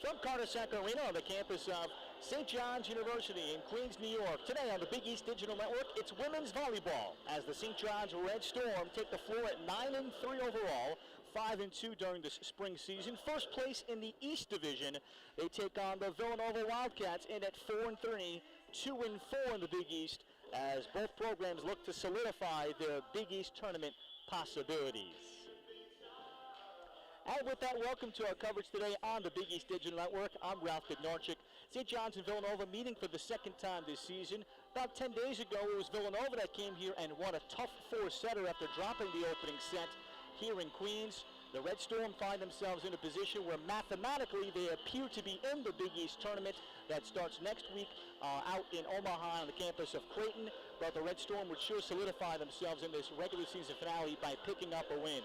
From Carter-Sack Arena on the campus of St. John's University in Queens, New York. Today on the Big East Digital Network, it's women's volleyball as the St. John's Red Storm take the floor at 9-3 overall, 5-2 during this spring season. First place in the East Division, they take on the Villanova Wildcats in at 4-3, 2-4 in the Big East, as both programs look to solidify their Big East tournament possibilities. And with that, welcome to our coverage today on the Big East Digital Network. I'm Ralph Bednarczyk. St. John's and Villanova meeting for the second time this season. About 10 days ago, it was Villanova that came here and won a tough four-setter after dropping the opening set here in Queens. The Red Storm find themselves in a position where mathematically they appear to be in the Big East tournament that starts next week out in Omaha on the campus of Creighton. But the Red Storm would sure solidify themselves in this regular season finale by picking up a win.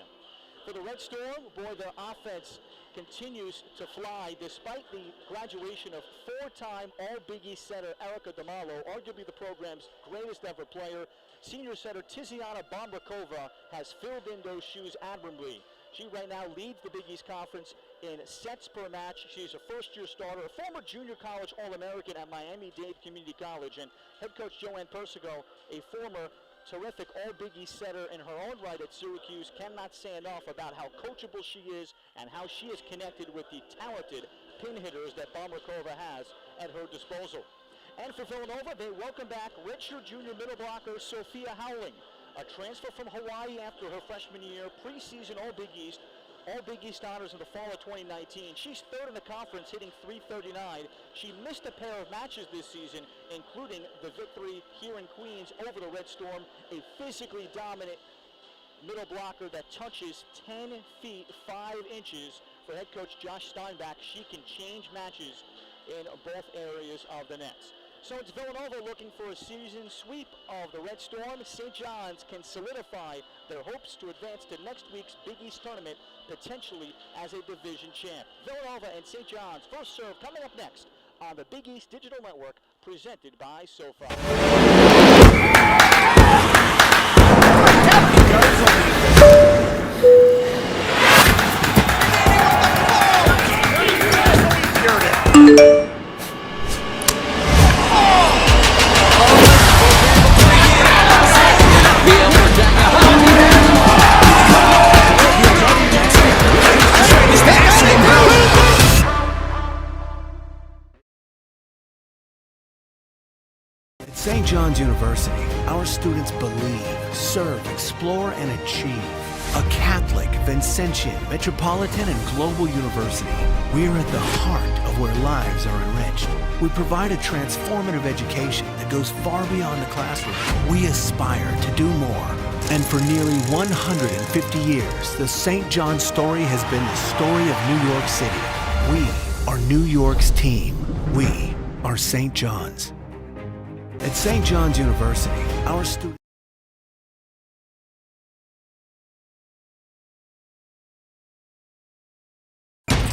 For the Red Storm, boy, their offense continues to fly despite the graduation of four-time All-Big East setter Erica DeMarlo, arguably the program's greatest ever player. Senior setter Tiziana Bombrakova has filled in those shoes admirably. She right now leads the Big East Conference in sets per match. She's a first-year starter, a former junior college All-American at Miami-Dade Community College, and head coach Joanne Persico, a former terrific All-Big East setter in her own right at Syracuse, cannot say enough about how coachable she is and how she is connected with the talented pin hitters that Bombrakova has at her disposal. And for Villanova, they welcome back redshirt junior middle blocker Sophia Howling, a transfer from Hawaii after her freshman year, preseason All-Big East honors in the fall of 2019. She's third in the conference, hitting .339. She missed a pair of matches this season, including the victory here in Queens over the Red Storm, a physically dominant middle blocker that touches 10 feet 5 inches. For head coach Josh Steinbach, she can change matches in both areas of the nets. So it's Villanova looking for a season sweep of the Red Storm. St. John's can solidify their hopes to advance to next week's Big East tournament, potentially as a division champ. Villanova and St. John's first serve coming up next on the Big East Digital Network, presented by SoFi. At St. John's University, our students believe, serve, explore, and achieve. A Catholic, Vincentian, Metropolitan, and Global University, we are at the heart of where lives are enriched. We provide a transformative education that goes far beyond the classroom. We aspire to do more. And for nearly 150 years, the St. John's story has been the story of New York City. We are New York's team. We are St. John's. At St. John's University, our students...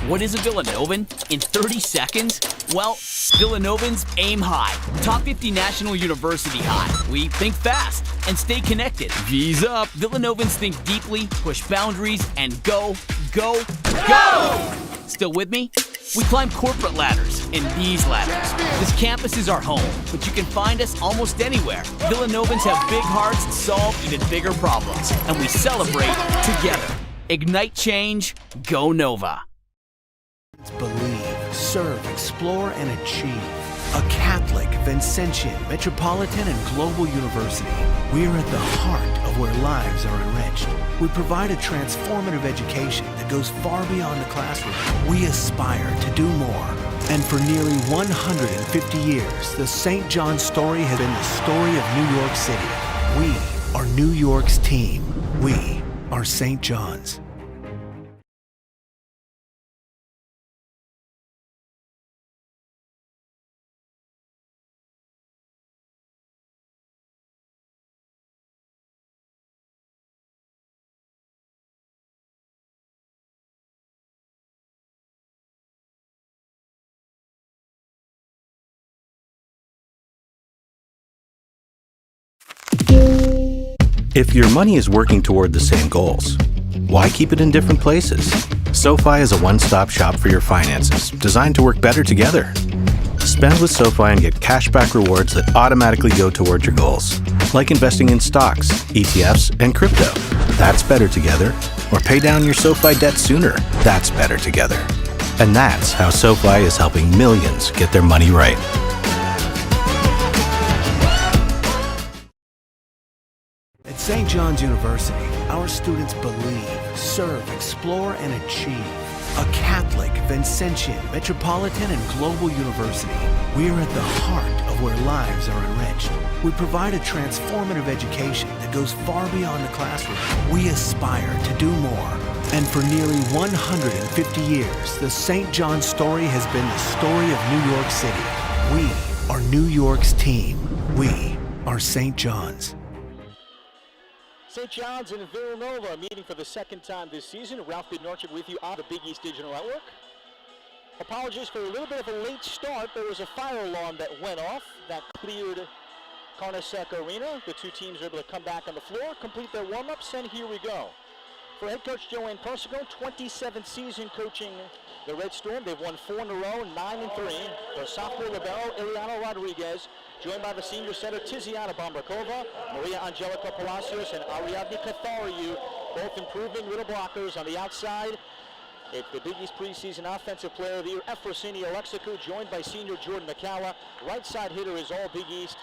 What is a Villanovan? In 30 seconds? Well, Villanovans aim high. Top 50 National University high. We think fast and stay connected. V's up. Villanovans think deeply, push boundaries, and go, go, go! Still with me? We climb corporate ladders and these ladders. This campus is our home, but you can find us almost anywhere. Villanovans have big hearts and solve even bigger problems, and we celebrate together. Ignite change, go Nova. Believe, serve, explore, and achieve. A Catholic, Vincentian, Metropolitan, and Global University, we are at the heart of where lives are enriched. We provide a transformative education that goes far beyond the classroom. We aspire to do more. And for nearly 150 years, the St. John's story has been the story of New York City. We are New York's team. We are St. John's. If your money is working toward the same goals, why keep it in different places? SoFi is a one-stop shop for your finances, designed to work better together. Spend with SoFi and get cashback rewards that automatically go toward your goals, like investing in stocks, ETFs, and crypto. That's better together. Or pay down your SoFi debt sooner. That's better together. And that's how SoFi is helping millions get their money right. At St. John's University, our students believe, serve, explore, and achieve. A Catholic, Vincentian, metropolitan, and global university, we are at the heart of where lives are enriched. We provide a transformative education that goes far beyond the classroom. We aspire to do more. And for nearly 150 years, the St. John's story has been the story of New York City. We are New York's team. We are St. John's. St. John's and Villanova meeting for the second time this season. Ralph Bednarchik with you on the Big East Digital Network. Apologies for a little bit of a late start. There was a fire alarm that went off that cleared Carnesec Arena. The two teams were able to come back on the floor, complete their warm-ups, and here we go. For head coach Joanne Persico, 27th season coaching the Red Storm. They've won 4 in a row, 9-3. Their sophomore libero, Ileana Rodriguez, joined by the senior center Tiziana Bombrakova, Maria Angelica Palacios, and Ariadne Cathariou, both improving middle blockers on the outside. It's the Big East preseason offensive player of the year, Efrosini Alexikou, joined by senior Jordan McCalla. Right side hitter is all Big East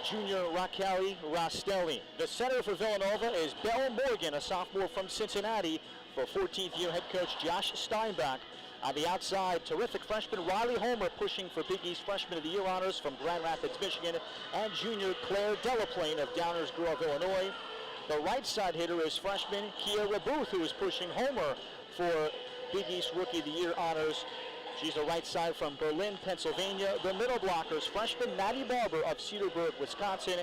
junior Raquel Rastelli. The center for Villanova is Belle Morgan, a sophomore from Cincinnati, for 14th year head coach Josh Steinbach. On the outside, terrific freshman Riley Homer pushing for Big East Freshman of the Year honors from Grand Rapids, Michigan, and junior Claire Delaplane of Downers Grove, Illinois. The right side hitter is freshman Kiera Booth, who is pushing Homer for Big East Rookie of the Year honors. She's a right side from Berlin, Pennsylvania. The middle blockers, freshman Maddie Barber of Cedarburg, Wisconsin,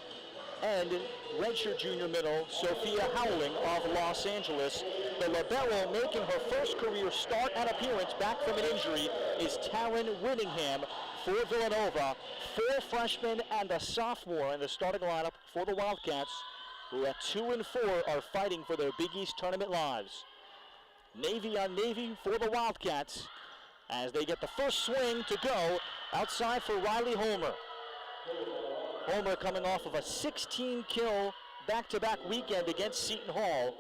and redshirt junior middle Sophia Howling of Los Angeles. The libero making her first career start and appearance back from an injury is Taryn Whittingham for Villanova. 4 freshmen and a sophomore in the starting lineup for the Wildcats, who at 2 and 4 are fighting for their Big East tournament lives. Navy on Navy for the Wildcats as they get the first swing to go outside for Riley Homer. Homer coming off of a 16-kill back-to-back weekend against Seton Hall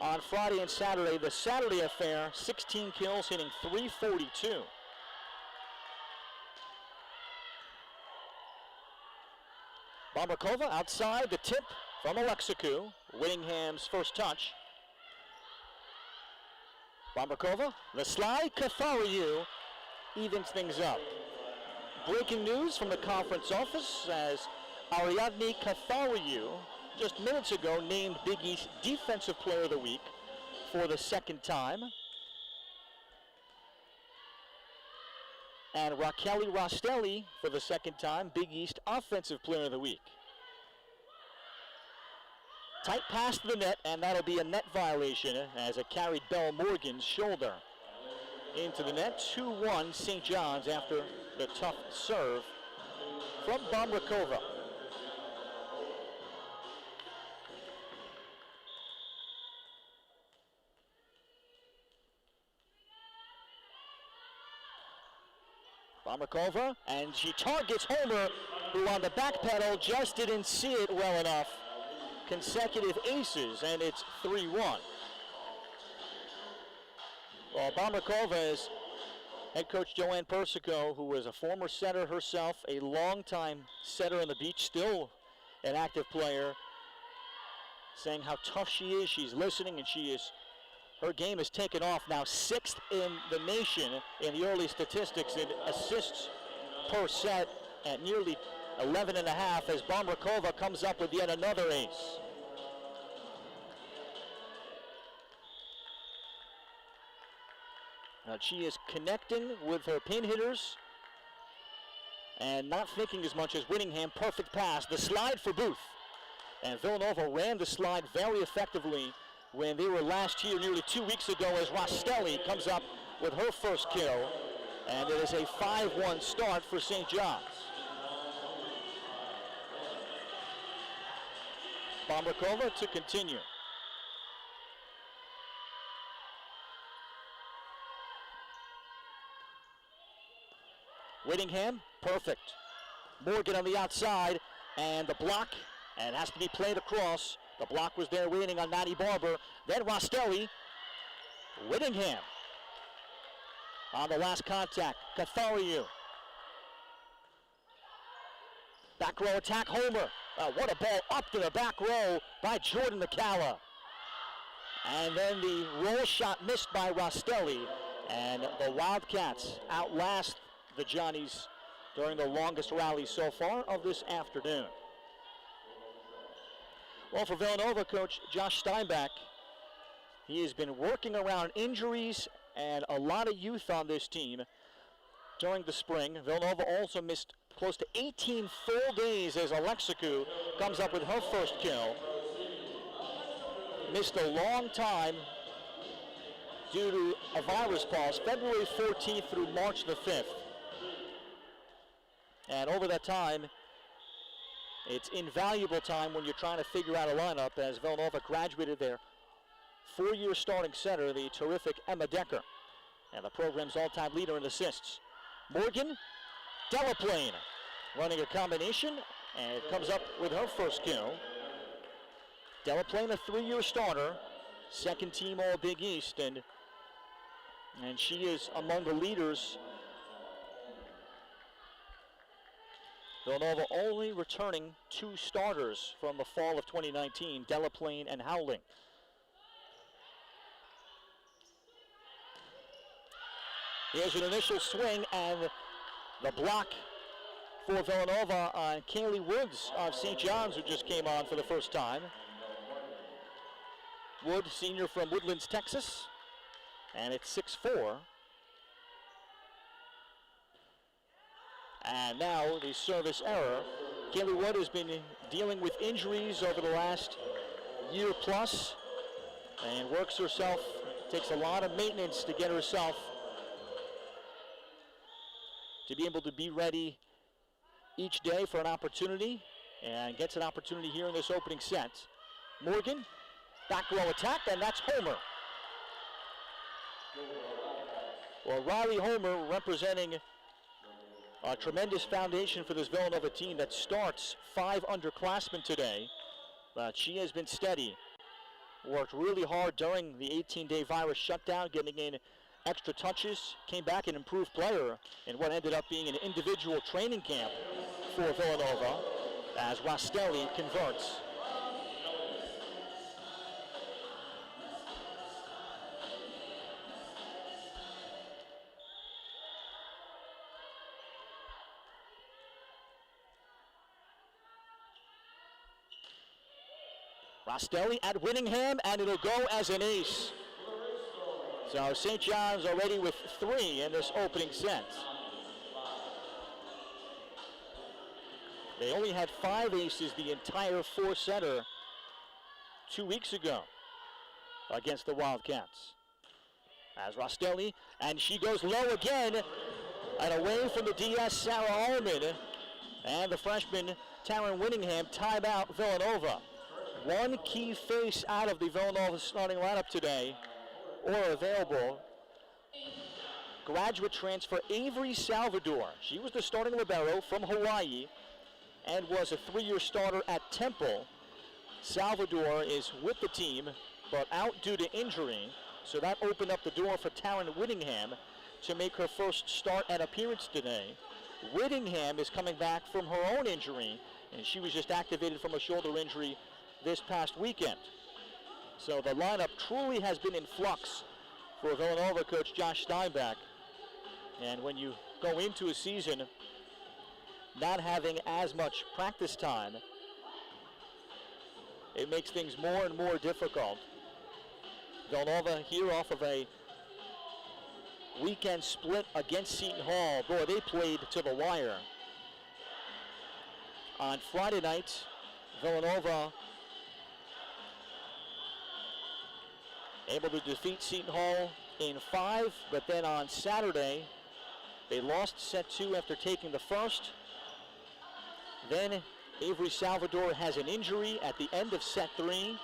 on Friday and Saturday. The Saturday affair, 16 kills, hitting .342. Bombrakova outside, the tip from Alexikou. Whittingham's first touch. Bombrakova, the slide, Cathariou evens things up. Breaking news from the conference office as Ariadne Cathariou, just minutes ago, named Big East Defensive Player of the Week for the second time. And Raquel Rastelli for the second time, Big East Offensive Player of the Week. Tight pass to the net, and that'll be a net violation as it carried Belle Morgan's shoulder into the net. 2-1 St. John's after the tough serve from Bombrakova. Bombrakova, and she targets Homer, who on the back pedal just didn't see it well enough. Consecutive aces, and it's 3-1. Well, Bombrakova is head coach Joanne Persico, who was a former setter herself, a longtime setter on the beach, still an active player, saying how tough she is. She's listening, and her game has taken off, now 6th in the nation in the early statistics in assists per set at nearly 11 and a half as Bombrakova comes up with yet another ace. Now she is connecting with her pin hitters and not thinking as much as Whittingham. Perfect pass, the slide for Booth. And Villanova ran the slide very effectively when they were last year, nearly 2 weeks ago, as Rastelli comes up with her first kill. And it is a 5-1 start for St. John's. Bombrakova to continue. Whittingham, perfect. Morgan on the outside, and the block, and has to be played across. The block was there waiting on Maddie Barber. Then Rostelli. Whittingham on the last contact. Cathariou. Back row attack, Homer. What a ball up to the back row by Jordan McCalla. And then the roll shot missed by Rostelli. And the Wildcats outlast the Johnnies during the longest rally so far of this afternoon. Well, for Villanova coach Josh Steinbach, he has been working around injuries and a lot of youth on this team during the spring. Villanova also missed close to 18 full days as Alexikou comes up with her first kill. Missed a long time due to a virus pause, February 14th through March the 5th. And over that time, it's invaluable time when you're trying to figure out a lineup, as Villanova graduated their four-year starting center, the terrific Emma Decker, and the program's all-time leader in assists. Morgan, Delaplane running a combination, and it comes up with her first kill. Delaplane, a three-year starter, second team All-Big East, and she is among the leaders. Villanova only returning two starters from the fall of 2019, Delaplane and Howling. Here's an initial swing, and the block for Villanova on Kaylee Woods of St. John's, who just came on for the first time. Wood, senior from Woodlands, Texas, and it's 6'4". And now the service error. Kaylee Wood has been dealing with injuries over the last year plus and works herself, takes a lot of maintenance to get herself to be able to be ready each day for an opportunity, and gets an opportunity here in this opening set. Morgan, back row attack, and that's Homer. Well, Riley Homer representing a tremendous foundation for this Villanova team that starts 5 underclassmen today. But she has been steady, worked really hard during the 18-day virus shutdown, getting in extra touches, came back an improved player in what ended up being an individual training camp for Villanova as Rostelli converts. Rostelli at Whittingham, and it'll go as an ace. So St. John's already with 3 in this opening set. They only had 5 aces the entire 4-setter 2 weeks ago against the Wildcats. As Rostelli, and she goes low again, and away from the DS, Sarah Allman, and the freshman Taryn Whittingham. Timeout Villanova. One key face out of the Villanova starting lineup today, or available. Graduate transfer Avery Salvador. She was the starting libero from Hawaii and was a 3-year starter at Temple. Salvador is with the team, but out due to injury, so that opened up the door for Taryn Whittingham to make her first start and appearance today. Whittingham is coming back from her own injury, and she was just activated from a shoulder injury this past weekend. So the lineup truly has been in flux for Villanova coach Josh Steinbach. And when you go into a season not having as much practice time, it makes things more and more difficult. Villanova here off of a weekend split against Seton Hall. Boy, they played to the wire. On Friday night, Villanova able to defeat Seton Hall in 5, but then on Saturday, they lost set 2 after taking the first. Then Avery Salvador has an injury at the end of set 3.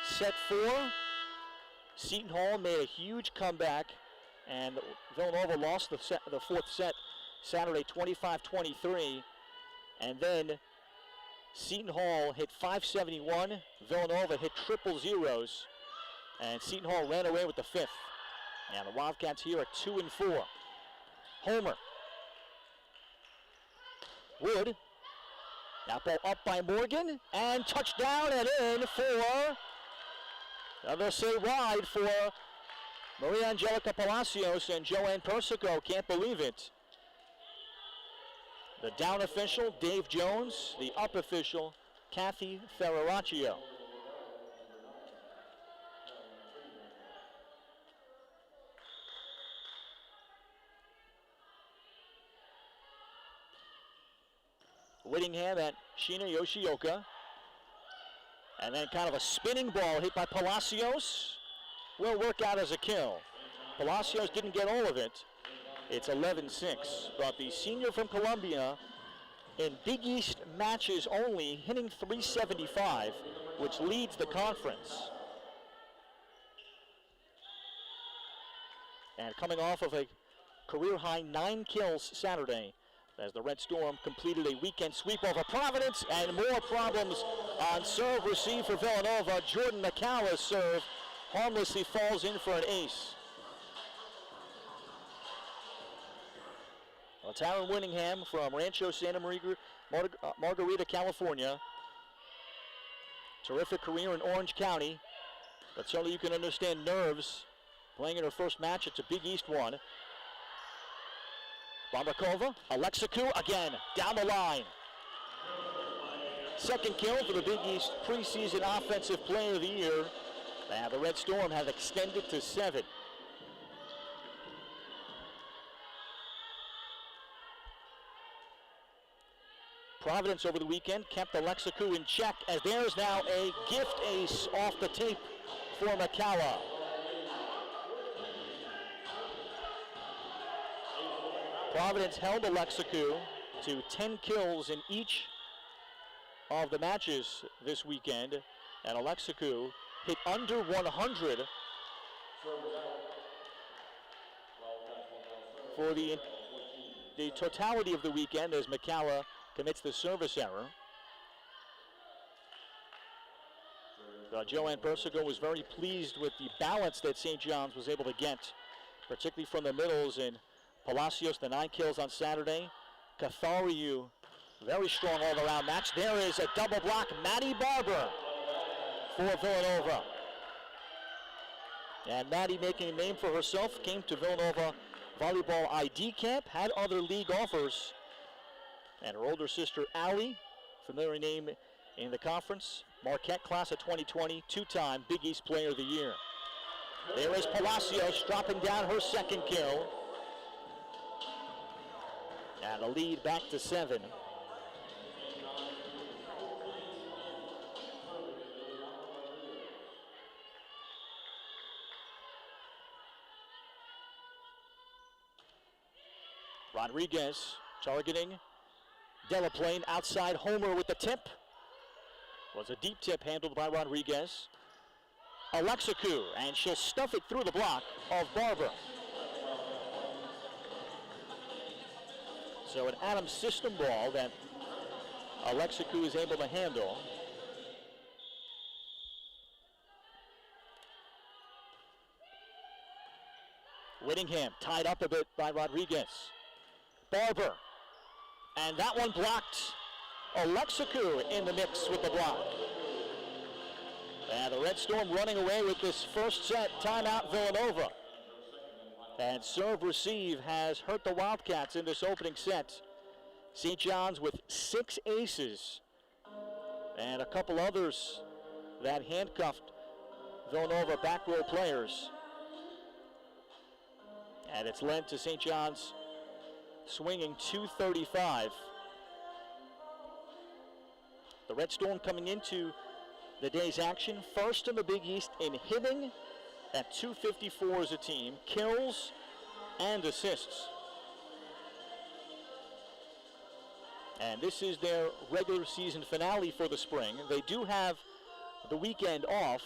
Set 4, Seton Hall made a huge comeback, and Villanova lost the 4th set Saturday 25-23. And then Seton Hall hit 571. Villanova hit triple zeros. And Seton Hall ran away with the fifth. And the Wildcats here at 2-4. Homer. Wood. That ball up by Morgan. And touchdown and in for, they'll say wide for Maria Angelica Palacios and Joanne Persico. Can't believe it. The down official, Dave Jones. The up official, Kathy Ferraraccio. Whittingham at Shina Yoshioka. And then kind of a spinning ball hit by Palacios. Will work out as a kill. Palacios didn't get all of it. It's 11-6. But the senior from Columbia in Big East matches only, hitting .375, which leads the conference. And coming off of a career-high 9 kills Saturday, as the Red Storm completed a weekend sweep over Providence, and more problems on serve receive for Villanova. Jordan McCall's serve harmlessly falls in for an ace. Well, Taryn Whittingham from Rancho Santa Margarita, California. Terrific career in Orange County, but certainly you can understand nerves playing in her first match. It's a Big East one. Bombakova, Alexikou again, down the line. Second kill for the Big East preseason Offensive Player of the Year. And the Red Storm have extended to 7. Providence over the weekend kept Alexikou in check, as there's now a gift ace off the tape for McCalla. Providence held Alexikou to 10 kills in each of the matches this weekend, and Alexikou hit under 100 for the totality of the weekend, as McCalla commits the service error. Joanne Persico was very pleased with the balance that St. John's was able to get, particularly from the middles, in Palacios, the 9 kills on Saturday. Cathariou, very strong all-around match. There is a double block. Maddie Barber for Villanova. And Maddie, making a name for herself, came to Villanova Volleyball ID Camp, had other league offers. And her older sister, Allie, familiar name in the conference, Marquette class of 2020, 2-time Big East Player of the Year. There is Palacios dropping down her second kill. And a lead back to 7. Rodriguez targeting Delaplane outside. Homer with the tip. Was a deep tip handled by Rodriguez. Alexikou, and she'll stuff it through the block of Barber. So an Adams system ball that Alexikou is able to handle. Whittingham tied up a bit by Rodriguez. Barber, and that one blocked. Alexikou in the mix with the block. And the Red Storm running away with this first set. Timeout Villanova. And serve receive has hurt the Wildcats in this opening set. St. John's with 6 aces and a couple others that handcuffed Villanova back row players. And it's led to St. John's swinging 235. The Red Storm coming into the day's action first in the Big East in hitting at 254 as a team, kills and assists. And this is their regular season finale for the spring. They do have the weekend off.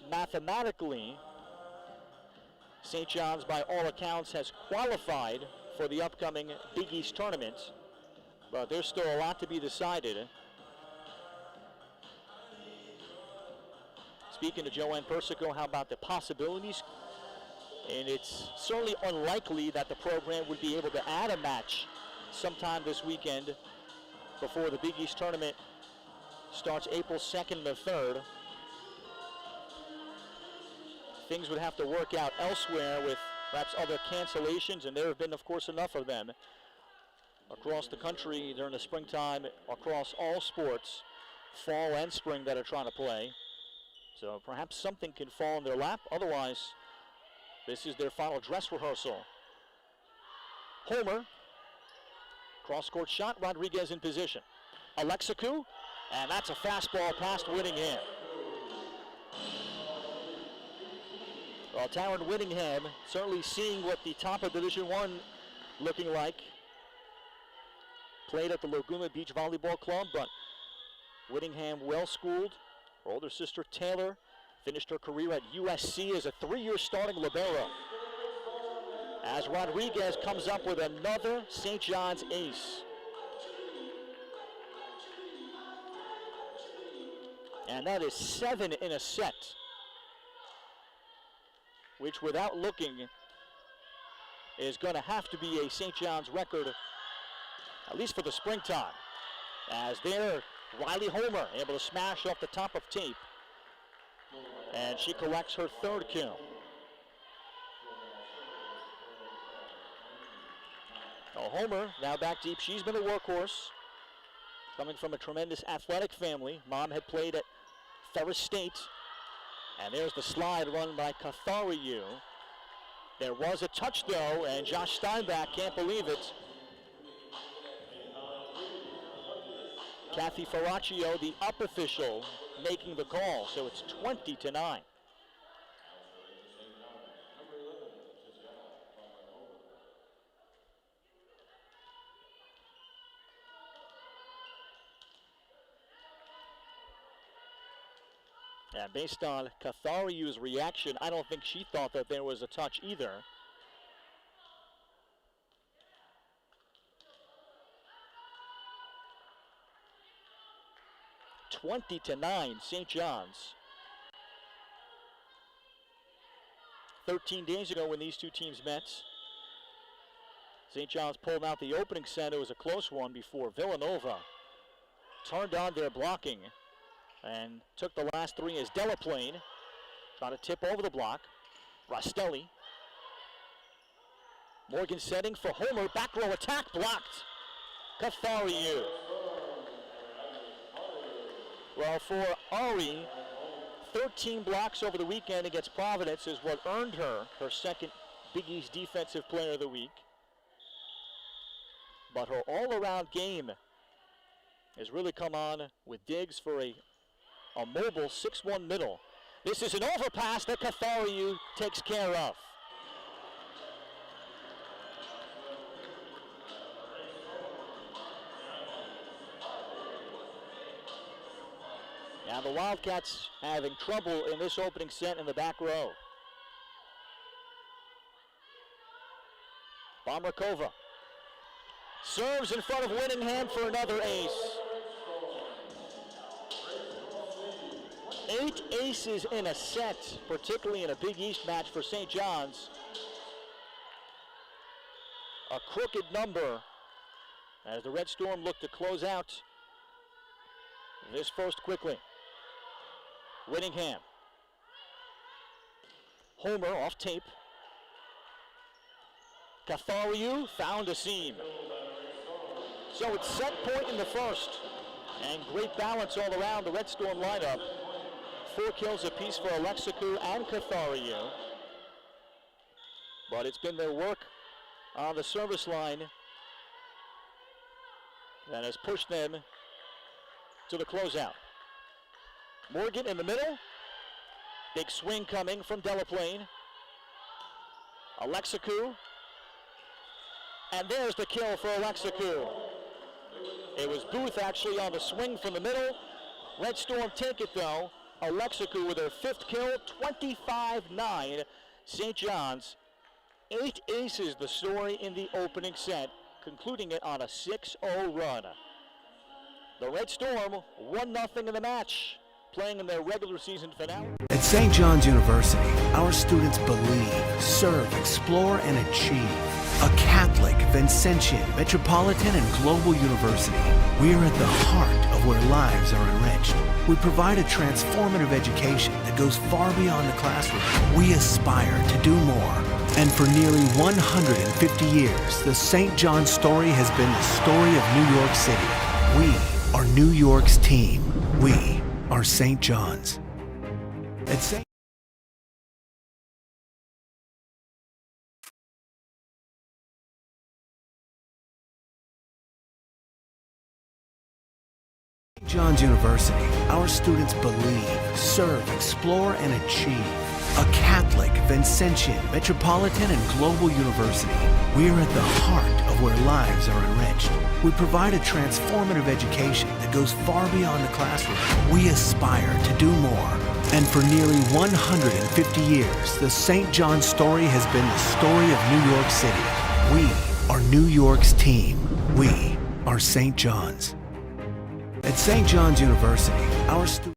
Mathematically, St. John's, by all accounts, has qualified for the upcoming Big East tournament, but there's still a lot to be decided. Speaking to Joanne Persico, how about the possibilities? And it's certainly unlikely that the program would be able to add a match sometime this weekend before the Big East tournament starts April 2nd and the 3rd. Things would have to work out elsewhere with perhaps other cancellations, and there have been, of course, enough of them across the country during the springtime, across all sports, fall and spring, that are trying to play. So perhaps something can fall in their lap. Otherwise, this is their final dress rehearsal. Homer, cross-court shot, Rodriguez in position. Alexikou, and that's a fastball past Whittingham. Well, Taryn Whittingham certainly seeing what the top of Division I looking like. Played at the Laguna Beach Volleyball Club, but Whittingham well-schooled. Her older sister Taylor finished her career at USC as a 3-year starting libero. As Rodriguez comes up with another St. John's ace. And that is 7 in a set, which without looking is going to have to be a St. John's record, at least for the springtime. As there, Riley Homer able to smash off the top of tape, and she collects her 3rd kill. Well, Homer now back deep. She's been a workhorse, coming from a tremendous athletic family. Mom had played at Ferris State. And there's the slide run by Cathariou. There was a touch though, and Josh Steinbach can't believe it. Kathy Ferraccio, the up official, making the call, so it's 20-9. And based on Cathariou's reaction, I don't think she thought that there was a touch either. (20-9), St. John's. 13 days ago when these two teams met, St. John's pulled out the opening set. It was a close one before Villanova turned on their blocking and took the last 3 as Delaplane trying to tip over the block. Rostelli. Morgan setting for Homer. Back row attack blocked. Cathariou. Well, for Ari, 13 blocks over the weekend against Providence is what earned her her 2nd Big East Defensive Player of the Week. But her all-around game has really come on with digs for a mobile 6'1" middle. This is an overpass that Cathariou takes care of. Now the Wildcats having trouble in this opening set in the back row. Bomrakova serves in front of Whittingham for another ace. 8 aces in a set, particularly in a Big East match for St. John's. A crooked number as the Red Storm look to close out this first quickly. Whittingham. Homer off tape. Cathariou found a seam. So it's set point in the first. And great balance all around the Red Storm lineup. 4 kills apiece for Alexikou and Cathariou. But it's been their work on the service line that has pushed them to the closeout. Morgan in the middle. Big swing coming from Delaplane. Alexikou. And there's the kill for Alexikou. It was Booth actually on the swing from the middle. Red Storm take it though. Alexikou with her 5th kill, 25-9. St. John's 8 aces, the story in the opening set, concluding it on a 6-0 run. The Red Storm 1-0 in the match, playing in their regular season finale. At St. John's University, our students believe, serve, explore, and achieve. A Catholic, Vincentian, metropolitan, and global university, we're at the heart of where lives are enriched. We provide a transformative education that goes far beyond the classroom. We aspire to do more. And for nearly 150 years, the St. John's story has been the story of New York City. We are New York's team. We are St. John's. At St. John's University, our students believe, serve, explore, and achieve. A Catholic, Vincentian, metropolitan, and global university, we're at the heart of where lives are enriched. We provide a transformative education that goes far beyond the classroom. We aspire to do more. And for nearly 150 years, the St. John's story has been the story of New York City. We are New York's team. We are St. John's. At St. John's University, our students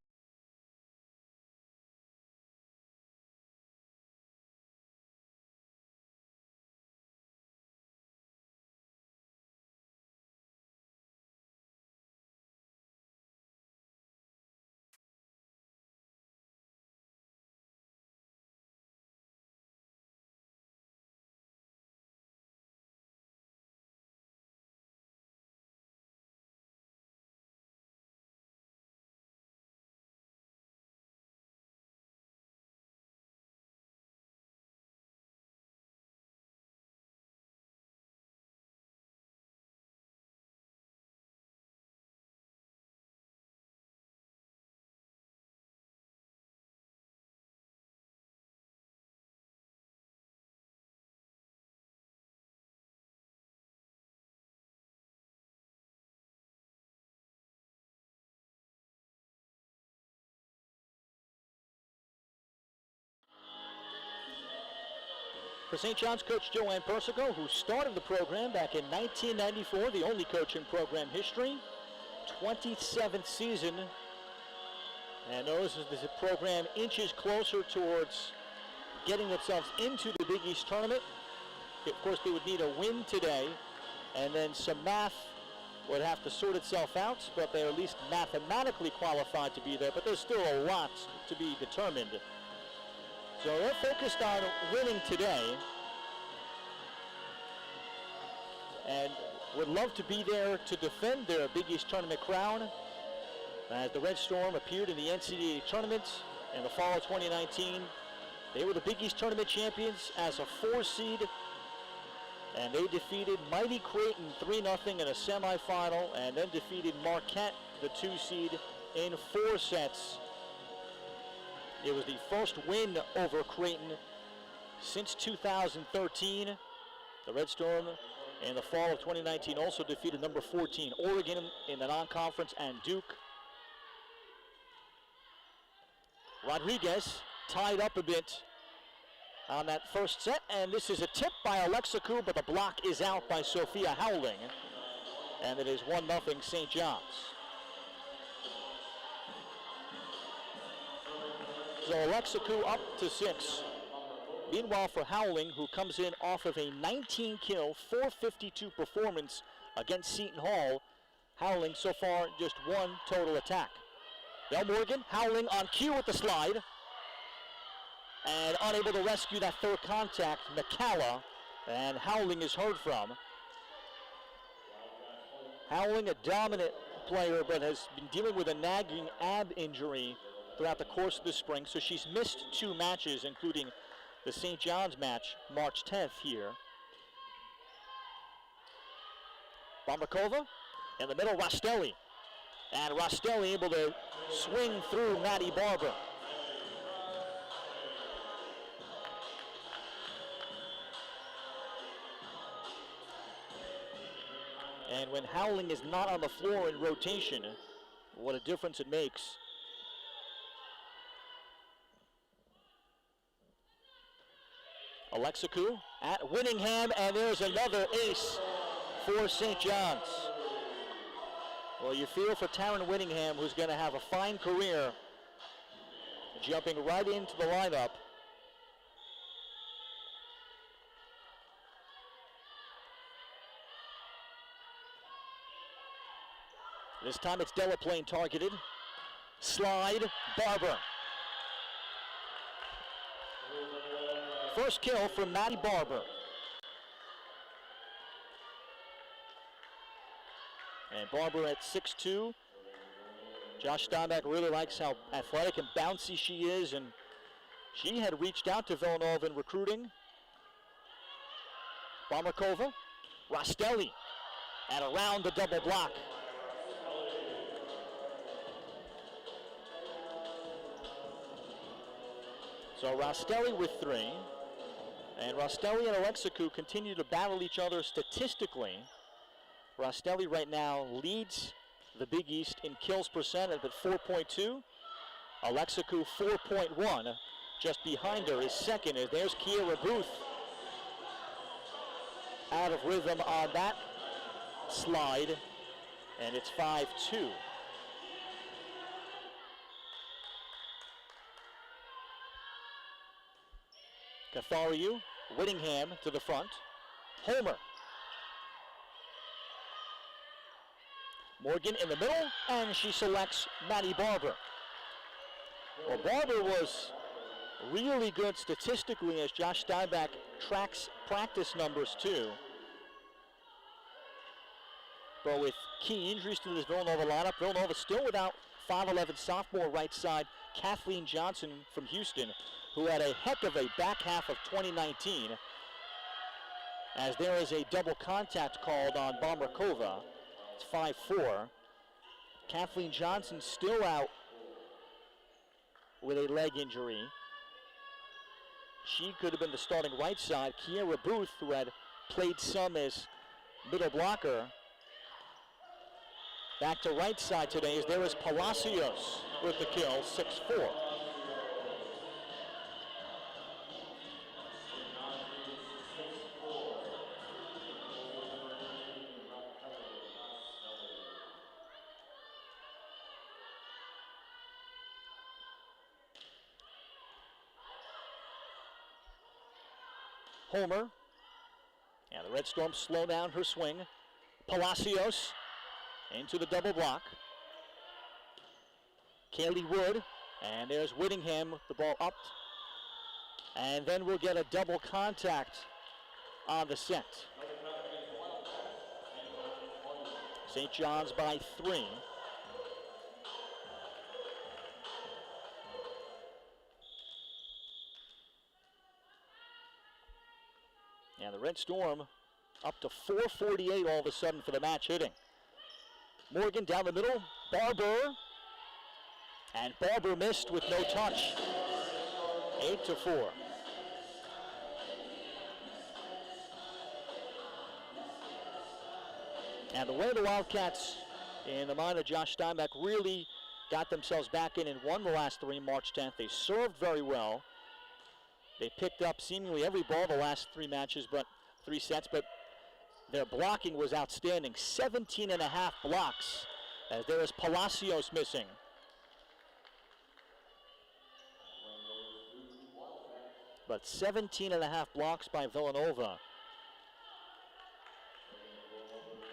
For St. John's coach Joanne Persico, who started the program back in 1994, the only coach in program history, 27th season, and knows as the program inches closer towards getting themselves into the Big East tournament. Of course, they would need a win today, and then some math would have to sort itself out, but they're at least mathematically qualified to be there, but there's still a lot to be determined. So they're focused on winning today and would love to be there to defend their Big East tournament crown, as the Red Storm appeared in the NCAA tournament in the fall of 2019. They were the Big East tournament champions as a 4 seed, and they defeated mighty Creighton 3-0 in a semifinal, and then defeated Marquette, the 2 seed, in 4 sets. It was the first win over Creighton since 2013. The Red Storm in the fall of 2019 also defeated number 14 Oregon in the non-conference and Duke. Rodriguez tied up a bit on that first set, and this is a tip by Alexakou, but the block is out by Sophia Howling, and it is 1-0 St. John's. So Alexakou up to 6. Meanwhile, for Howling, who comes in off of a 19-kill, 452 performance against Seton Hall, Howling so far just 1 total attack. Bell Morgan, Howling on cue with the slide, and unable to rescue that third contact, McCalla, and Howling is heard from. Howling, a dominant player, but has been dealing with a nagging ab injury throughout the course of the spring, so she's missed 2 matches, including the St. John's match March 10th here. Bombakova in the middle, Rostelli. And Rostelli able to swing through Maddie Barber. And when Howling is not on the floor in rotation, what a difference it makes. Alexikou at Whittingham, and there's another ace for St. John's. Well, you feel for Taryn Whittingham, who's going to have a fine career, jumping right into the lineup. This time it's Delaplane targeted. Slide, Barber. First kill from Maddie Barber. And Barber at 6'2". Josh Steinbeck really likes how athletic and bouncy she is, and she had reached out to Villanova in recruiting. Bomarkova, Rostelli, and around the double block. So Rostelli with 3, and Rostelli and Alexikou continue to battle each other statistically. Rostelli right now leads the Big East in kills percentage at 4.2. Alexikou 4.1. Just behind her is second, as there's Kiera Booth out of rhythm on that slide, and it's 5-2. Cathariou, Whittingham to the front. Homer. Morgan in the middle, and she selects Maddie Barber. Well, Barber was really good statistically, as Josh Steinbeck tracks practice numbers too. But with key injuries to this Villanova lineup, Villanova still without 5'11" sophomore right side Kathleen Johnson from Houston, who had a heck of a back half of 2019, as there is a double contact called on Bomarkova. It's 5-4. Kathleen Johnson still out with a leg injury. She could have been the starting right side. Kiera Booth, who had played some as middle blocker, back to right side today, as there is Palacios with the kill, 6-4. Homer, and the Red Storm slow down her swing. Palacios into the double block. Kaylee Wood, and there's Whittingham with the ball up. And then we'll get a double contact on the set. St. John's by 3. And the Red Storm up to 448 all of a sudden for the match hitting. Morgan down the middle, Barber, and Barber missed with no touch. 8-4. And the way the Wildcats, in the mind of Josh Steinbeck, really got themselves back in and won the last 3 March 10th. They served very well. They picked up seemingly every ball the last 3 sets, but their blocking was outstanding. 17.5 blocks, as there is Palacios missing. But 17.5 blocks by Villanova,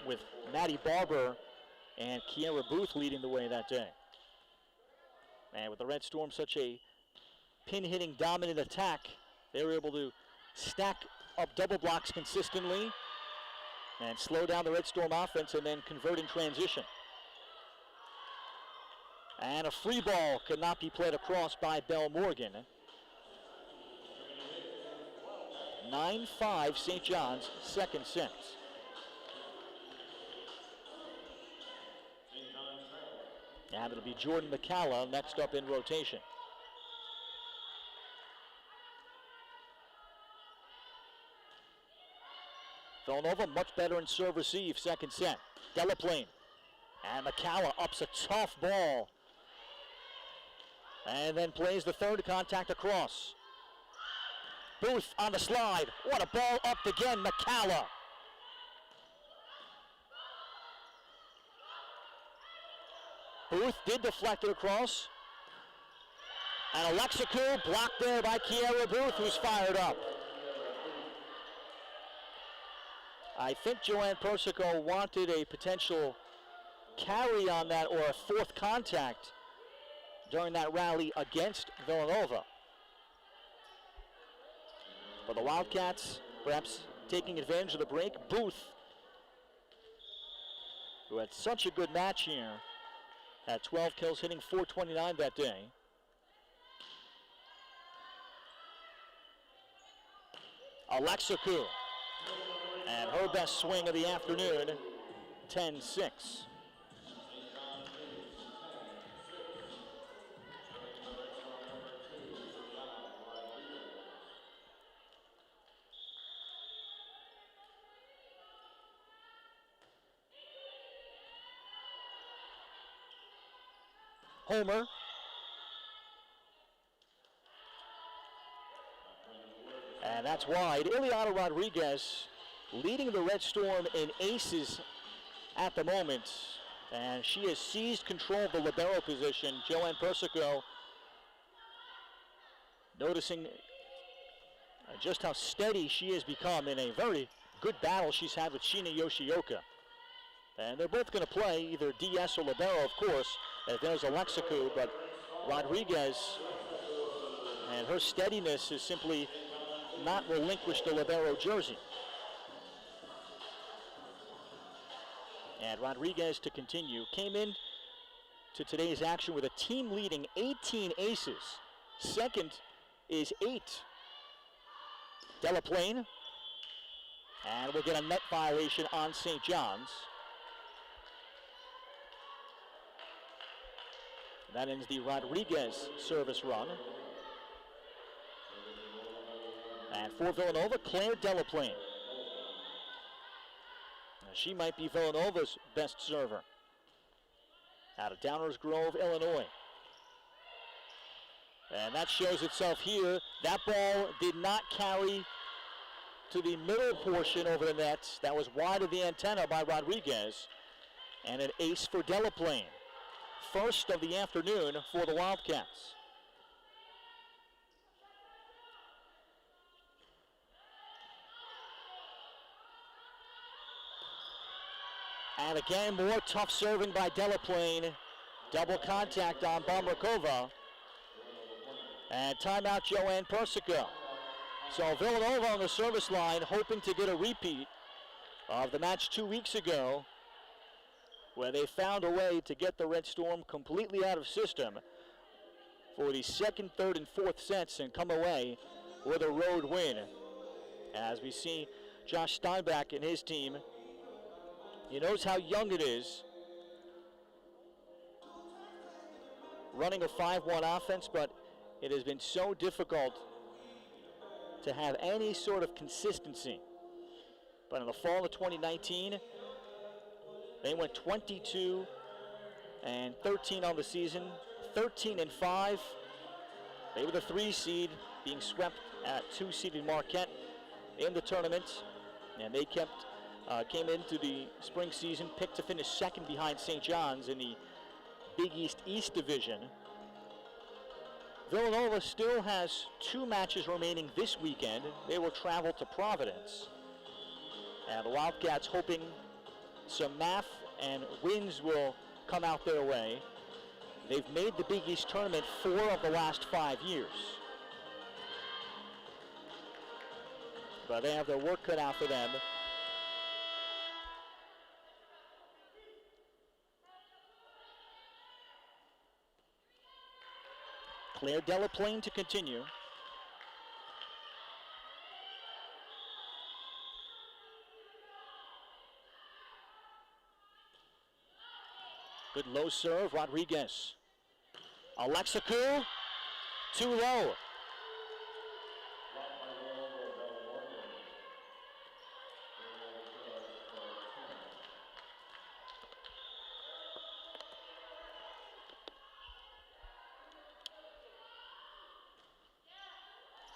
with Maddie Barber and Kiera Booth leading the way that day. And with the Red Storm such a pin-hitting dominant attack, they were able to stack up double blocks consistently and slow down the Red Storm offense and then convert in transition. And a free ball could not be played across by Belle Morgan. 9-5 St. John's, second set. And it'll be Jordan McCalla next up in rotation. Villanova much better in serve receive, second set. Delaplane. And McCalla ups a tough ball. And then plays the third contact across. Booth on the slide. What a ball up again, McCalla. Booth did deflect it across. And Alexikou blocked there by Kiera Booth, who's fired up. I think Joanne Persico wanted a potential carry on that or a fourth contact during that rally against Villanova. But the Wildcats perhaps taking advantage of the break. Booth, who had such a good match here, had 12 kills, hitting .429 that day. Alexikou, and her best swing of the afternoon, 10-6. Homer. And that's wide. Ileana Rodriguez leading the Red Storm in aces at the moment. And she has seized control of the libero position. Joanne Persico noticing just how steady she has become in a very good battle she's had with Sheena Yoshioka. And they're both going to play either DS or libero, of course, as there's Alexikou, but Rodriguez and her steadiness has simply not relinquished the libero jersey. And Rodriguez to continue. Came in to today's action with a team leading 18 aces. Second is 8. Delaplane. And we'll get a net violation on St. John's. That ends the Rodriguez service run. And for Villanova, Claire Delaplane. She might be Villanova's best server. Out of Downers Grove, Illinois. And that shows itself here. That ball did not carry to the middle portion over the net. That was wide of the antenna by Rodriguez. And an ace for Delaplane. First of the afternoon for the Wildcats. And again, more tough serving by Delaplane. Double contact on Bomrakova. And timeout Joanne Persico. So Villanova on the service line hoping to get a repeat of the match 2 weeks ago, where they found a way to get the Red Storm completely out of system for the second, third, and fourth sets and come away with a road win. As we see Josh Steinbach and his team, he knows how young it is, running a 5-1 offense, but it has been so difficult to have any sort of consistency. But in the fall of 2019, they went 22-13 on the season, 13-5. They were the 3 seed, being swept at 2-seeded Marquette in the tournament, and they came into the spring season, picked to finish second behind St. John's in the Big East Division. Villanova still has 2 matches remaining this weekend. They will travel to Providence. And the Wildcats hoping some math and wins will come out their way. They've made the Big East tournament 4 of the last 5 years. But they have their work cut out for them. Claire Delaplane to continue. Good low serve, Rodriguez. Alexikou, too low.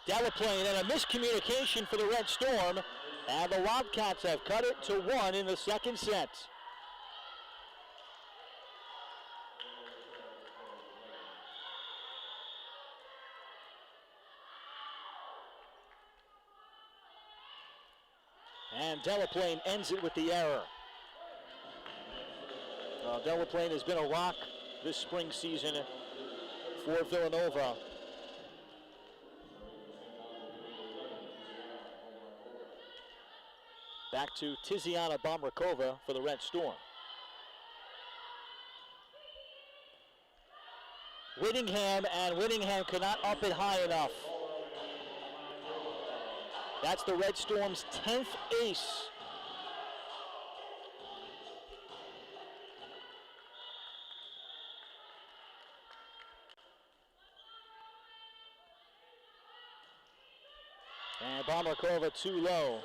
Delaplane and a miscommunication for the Red Storm. And the Wildcats have cut it to 1 in the second set. And Delaplane ends it with the error. Delaplane has been a rock this spring season for Villanova. Back to Tiziana Bomrakova for the Red Storm. Whittingham, and Whittingham cannot up it high enough. That's the Red Storm's 10th ace. And Bomrakova too low.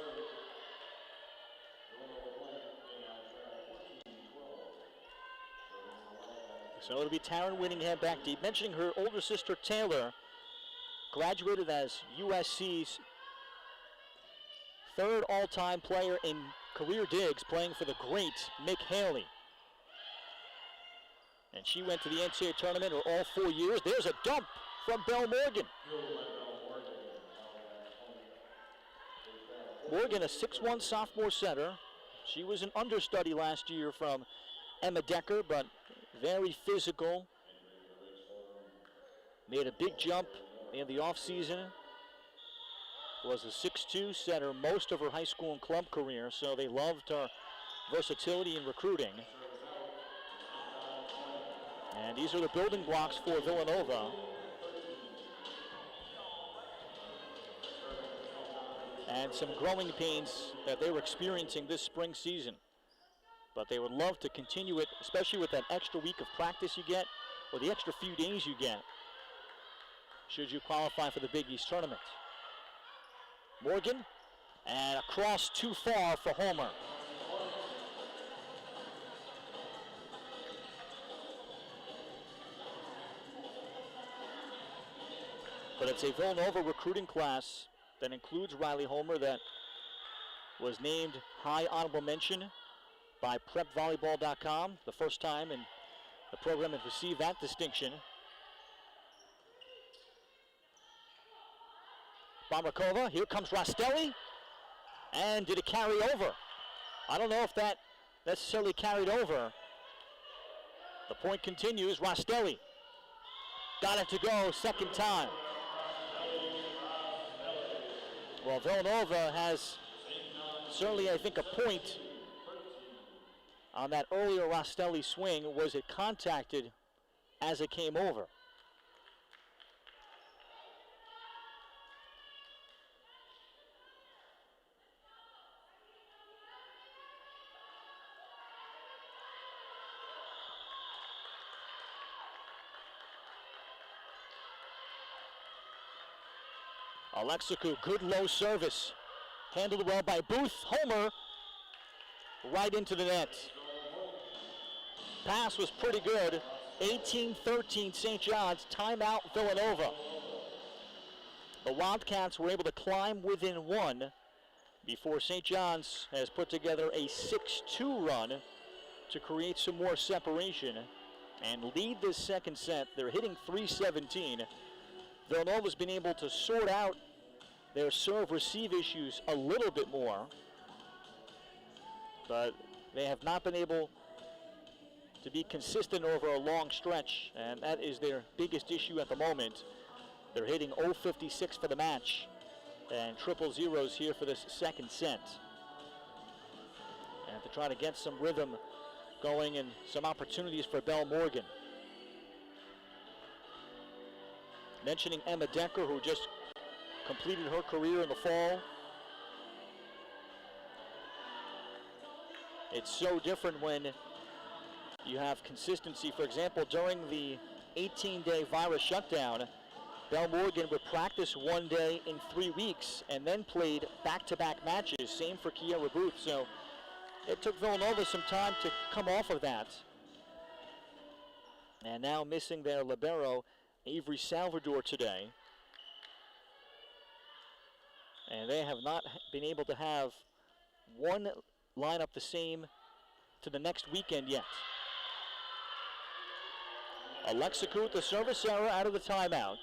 So it'll be Taryn Whittingham back deep. Mentioning her older sister Taylor, graduated as USC's third all-time player in career digs, playing for the great Mick Haley. And she went to the NCAA tournament all 4 years. There's a dump from Belle Morgan. Morgan, a 6'1" sophomore setter. She was an understudy last year from Emma Decker, but very physical. Made a big jump in the offseason. Was a 6'2" setter most of her high school and club career, so they loved her versatility in recruiting. And these are the building blocks for Villanova. And some growing pains that they were experiencing this spring season. But they would love to continue it, especially with that extra week of practice you get, or the extra few days you get, should you qualify for the Big East tournament. Morgan, and across too far for Homer. But it's a Villanova recruiting class that includes Riley Homer, that was named high honorable mention by PrepVolleyball.com, the first time in the program has received that distinction. Bomrakova, here comes Rostelli, and did it carry over? I don't know if that necessarily carried over. The point continues, Rostelli got it to go second time. Well, Villanova has certainly, I think, a point on that earlier Rostelli swing. Was it contacted as it came over? Alexikou, good low service. Handled well by Booth. Homer right into the net. Pass was pretty good. 18-13 St. John's. Timeout Villanova. The Wildcats were able to climb within one before St. John's has put together a 6-2 run to create some more separation and lead this second set. They're hitting .317. Villanova's been able to sort out their serve-receive issues a little bit more, but they have not been able to be consistent over a long stretch, and that is their biggest issue at the moment. They're hitting .056 for the match and triple zeros here for this second set. And to try to get some rhythm going and some opportunities for Belle Morgan. Mentioning Emma Decker, who just completed her career in the fall. It's so different when you have consistency. For example, during the 18-day virus shutdown, Belle Morgan would practice one day in 3 weeks and then played back-to-back matches. Same for Kiera Booth. So it took Villanova some time to come off of that. And now missing their libero, Avery Salvador, today. And they have not been able to have one lineup the same to the next weekend yet. Alexikou with the service error out of the timeout.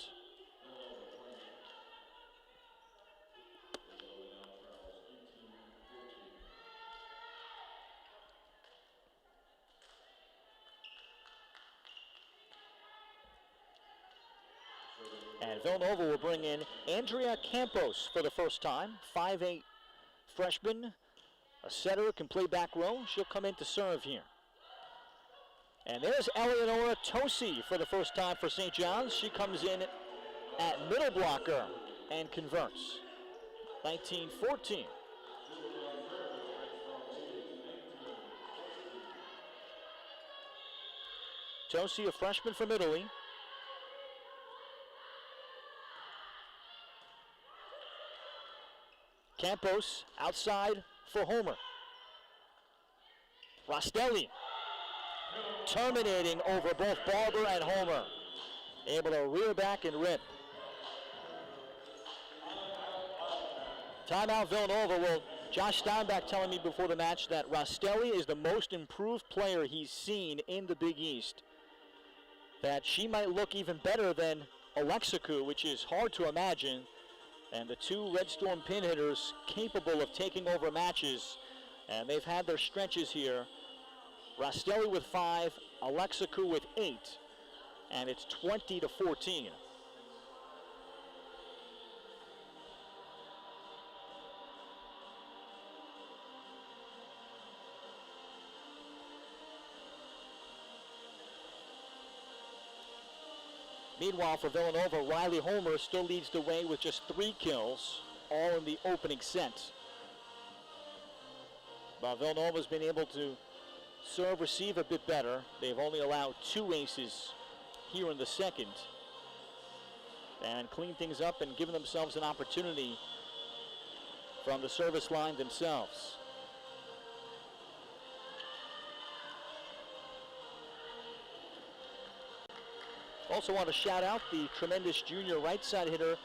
And Villanova will bring in Andrea Campos for the first time, 5'8" freshman, a setter, can play back row. She'll come in to serve here. And there's Eleonora Tosi for the first time for St. John's. She comes in at middle blocker and converts. 19-14. Tosi, a freshman from Italy. Campos outside for Homer. Rostelli terminating over both Barber and Homer. Able to rear back and rip. Timeout Villanova. Well, Josh Steinbach telling me before the match that Rostelli is the most improved player he's seen in the Big East. That she might look even better than Alexikou, which is hard to imagine. And the two Red Storm pin hitters capable of taking over matches. And they've had their stretches here. Rostelli with 5, Alexikou with 8. And it's 20-14. Meanwhile, for Villanova, Riley Homer still leads the way with just 3 kills, all in the opening set. But Villanova's been able to serve, receive a bit better. They've only allowed 2 aces here in the second. And clean things up and given themselves an opportunity from the service line themselves. Also want to shout out the tremendous junior right side hitter,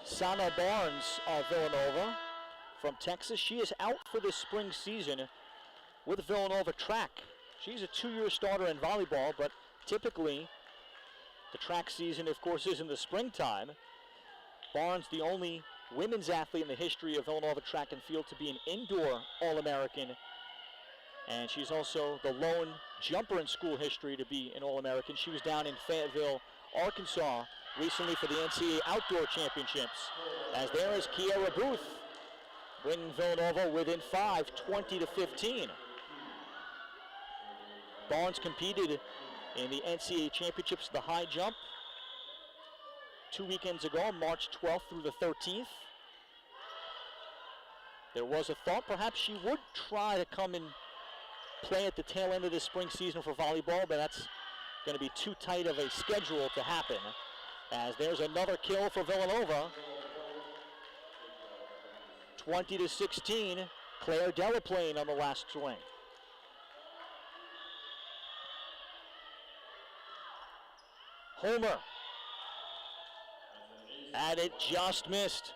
Sana Barnes of Villanova from Texas. She is out for this spring season with Villanova track. She's a 2-year starter in volleyball, but typically the track season, of course, is in the springtime. Barnes, the only women's athlete in the history of Villanova track and field to be an indoor All-American. And she's also the lone jumper in school history to be an All-American. She was down in Fayetteville, Arkansas recently for the NCAA Outdoor Championships. As there is Kiera Booth, bringing Villanova within 5, 20-15. Barnes competed in the NCAA Championships, the high jump, 2 weekends ago, March 12th through the 13th. There was a thought perhaps she would try to come and play at the tail end of the spring season for volleyball, but that's going to be too tight of a schedule to happen. As there's another kill for Villanova. 20-16, Claire Delaplane on the last swing. Homer. And it just missed.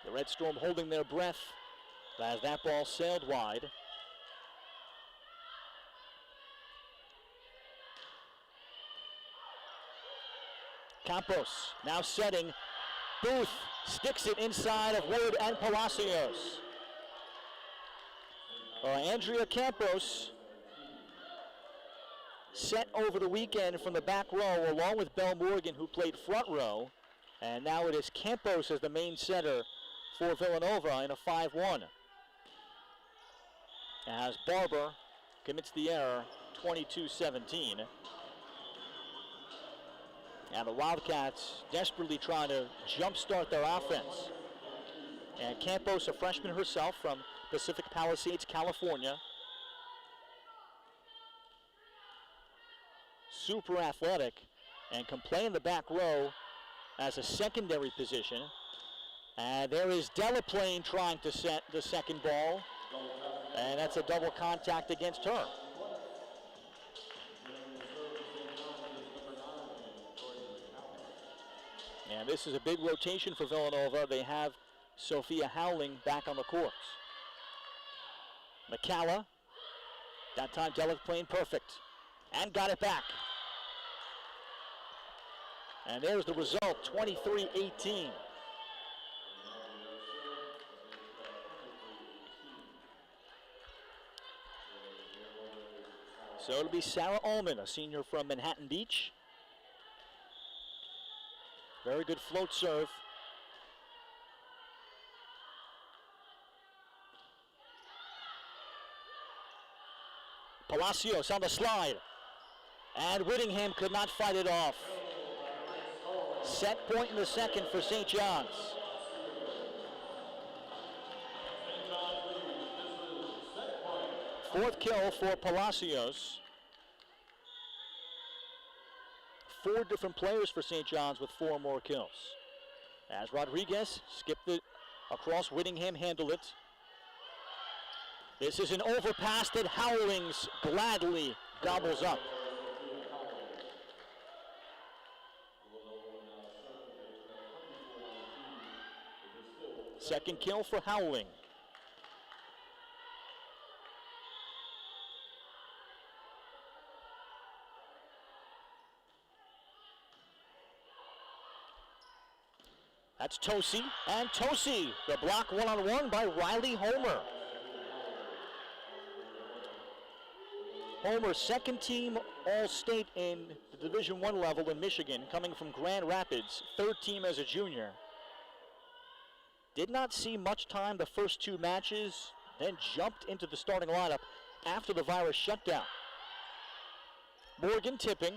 The Red Storm holding their breath as that ball sailed wide. Campos now setting. Booth sticks it inside of Wood and Palacios. Andrea Campos set over the weekend from the back row along with Belle Morgan, who played front row. And now it is Campos as the main setter for Villanova in a 5-1. As Barber commits the error, 22-17. And the Wildcats desperately trying to jumpstart their offense. And Campos, a freshman herself from Pacific Palisades, California. Super athletic and can play in the back row as a secondary position. And there is Delaplane trying to set the second ball. And that's a double contact against her. And this is a big rotation for Villanova. They have Sophia Howling back on the court. McCalla, that time Delic playing perfect, and got it back. And there's the result, 23-18. So it'll be Sarah Ullman, a senior from Manhattan Beach. Very good float serve. Palacios on the slide. And Whittingham could not fight it off. Set point in the second for St. John's. Fourth kill for Palacios. 4 different players for St. John's with 4 more kills. As Rodriguez skipped it across, Whittingham handled it. This is an overpass that Howlings gladly gobbles up. Second kill for Howling. That's Tosi, and Tosi, the block one-on-one by Riley Homer. Homer, second team All-State in the Division I level in Michigan, coming from Grand Rapids, third team as a junior. Did not see much time the first 2 matches, then jumped into the starting lineup after the virus shutdown. Morgan tipping.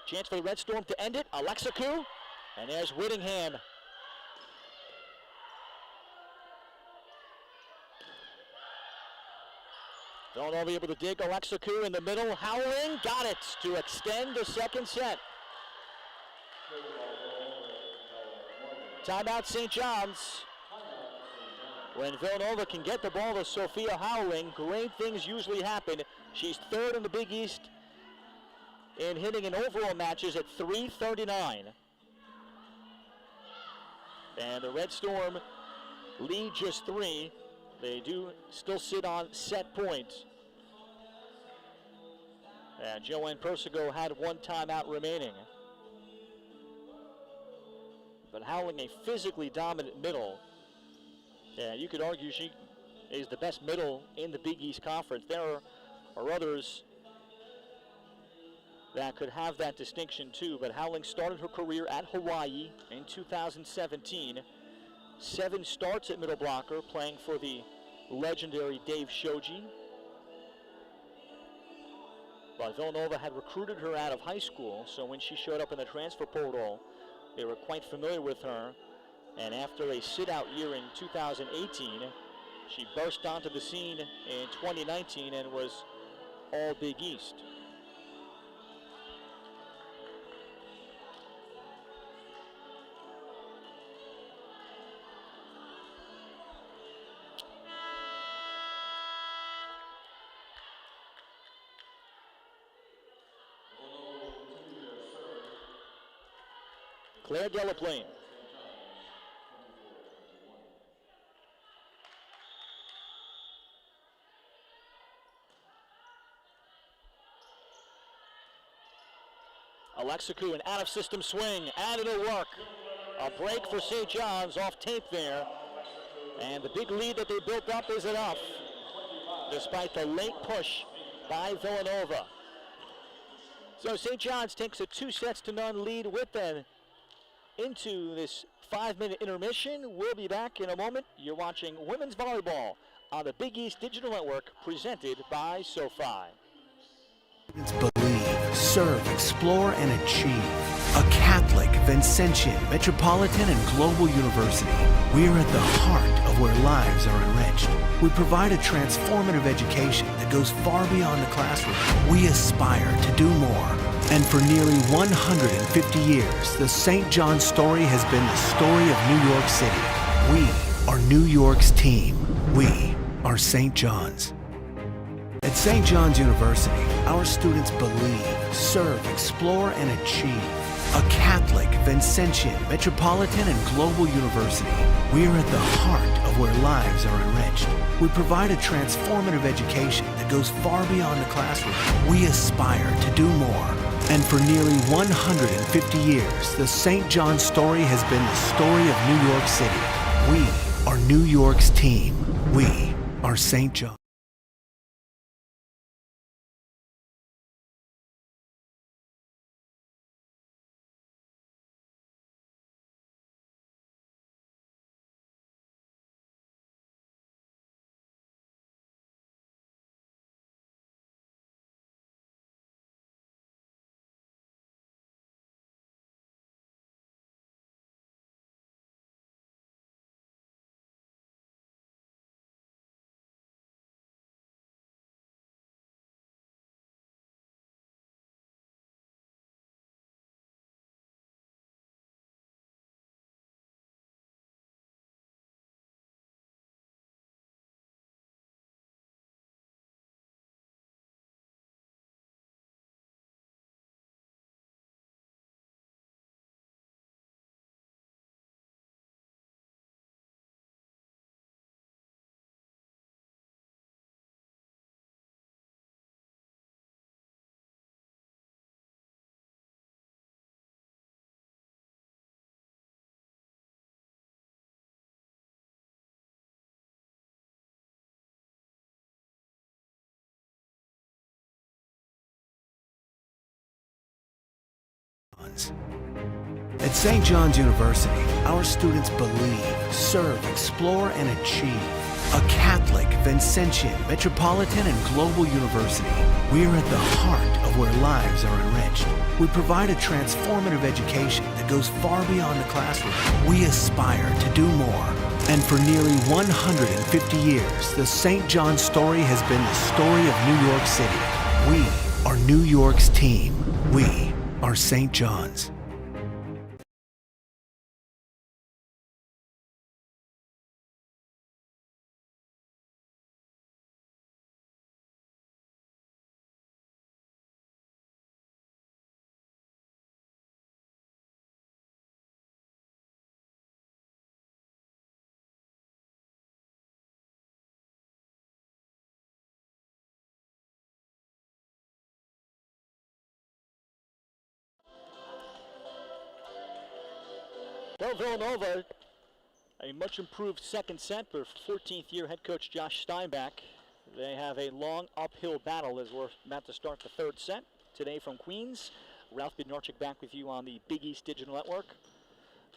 Chance for the Red Storm to end it. Alexaku. And there's Whittingham. Villanova able to dig. Alexaku in the middle. Howling got it to extend the second set. Timeout St. John's. When Villanova can get the ball to Sophia Howling, great things usually happen. She's third in the Big East in hitting in overall matches at .339. And the Red Storm lead just 3. They do still sit on set point. And Joanne Persico had 1 timeout remaining. But Howling, a physically dominant middle. Yeah, you could argue she is the best middle in the Big East Conference. There are others that could have that distinction too, but Howling started her career at Hawaii in 2017. 7 starts at middle blocker, playing for the legendary Dave Shoji. But Villanova had recruited her out of high school, so when she showed up in the transfer portal, they were quite familiar with her. And after a sit-out year in 2018, she burst onto the scene in 2019 and was all Big East. Claire Delaplane. Alexaku, an out-of-system swing, and it'll work. A break for St. John's off tape there. And the big lead that they built up is enough, despite the late push by Villanova. So St. John's takes a 2-0 lead with them into this 5-minute intermission. We'll be back in a moment. You're watching women's volleyball on the Big East Digital Network, presented by SoFi. Students believe, serve, explore, and achieve. A Catholic, Vincentian, Metropolitan, and Global University. We're at the heart of where lives are enriched. We provide a transformative education that goes far beyond the classroom. We aspire to do more. And for nearly 150 years, the St. John's story has been the story of New York City. We are New York's team. We are St. John's. At St. John's University, our students believe, serve, explore, and achieve. a Catholic, Vincentian, Metropolitan, and Global University. We are at the heart of where lives are enriched. We provide a transformative education that goes far beyond the classroom. We aspire to do more. And for nearly 150 years, the St. John story has been the story of New York City. We are New York's team. We are St. John. At St. John's University, our students believe, serve, explore, and achieve. A Catholic, Vincentian, Metropolitan, and Global University. We are at the heart of where lives are enriched. We provide a transformative education that goes far beyond the classroom. We aspire to do more. And for nearly 150 years, the St. John story has been the story of New York City. We are New York's team. We are St. John's. Well, Villanova, a much improved second set for 14th year head coach Josh Steinbach. They have a long uphill battle as we're about to start the third set. Today from Queens, Ralph Bednarczyk back with you on the Big East Digital Network.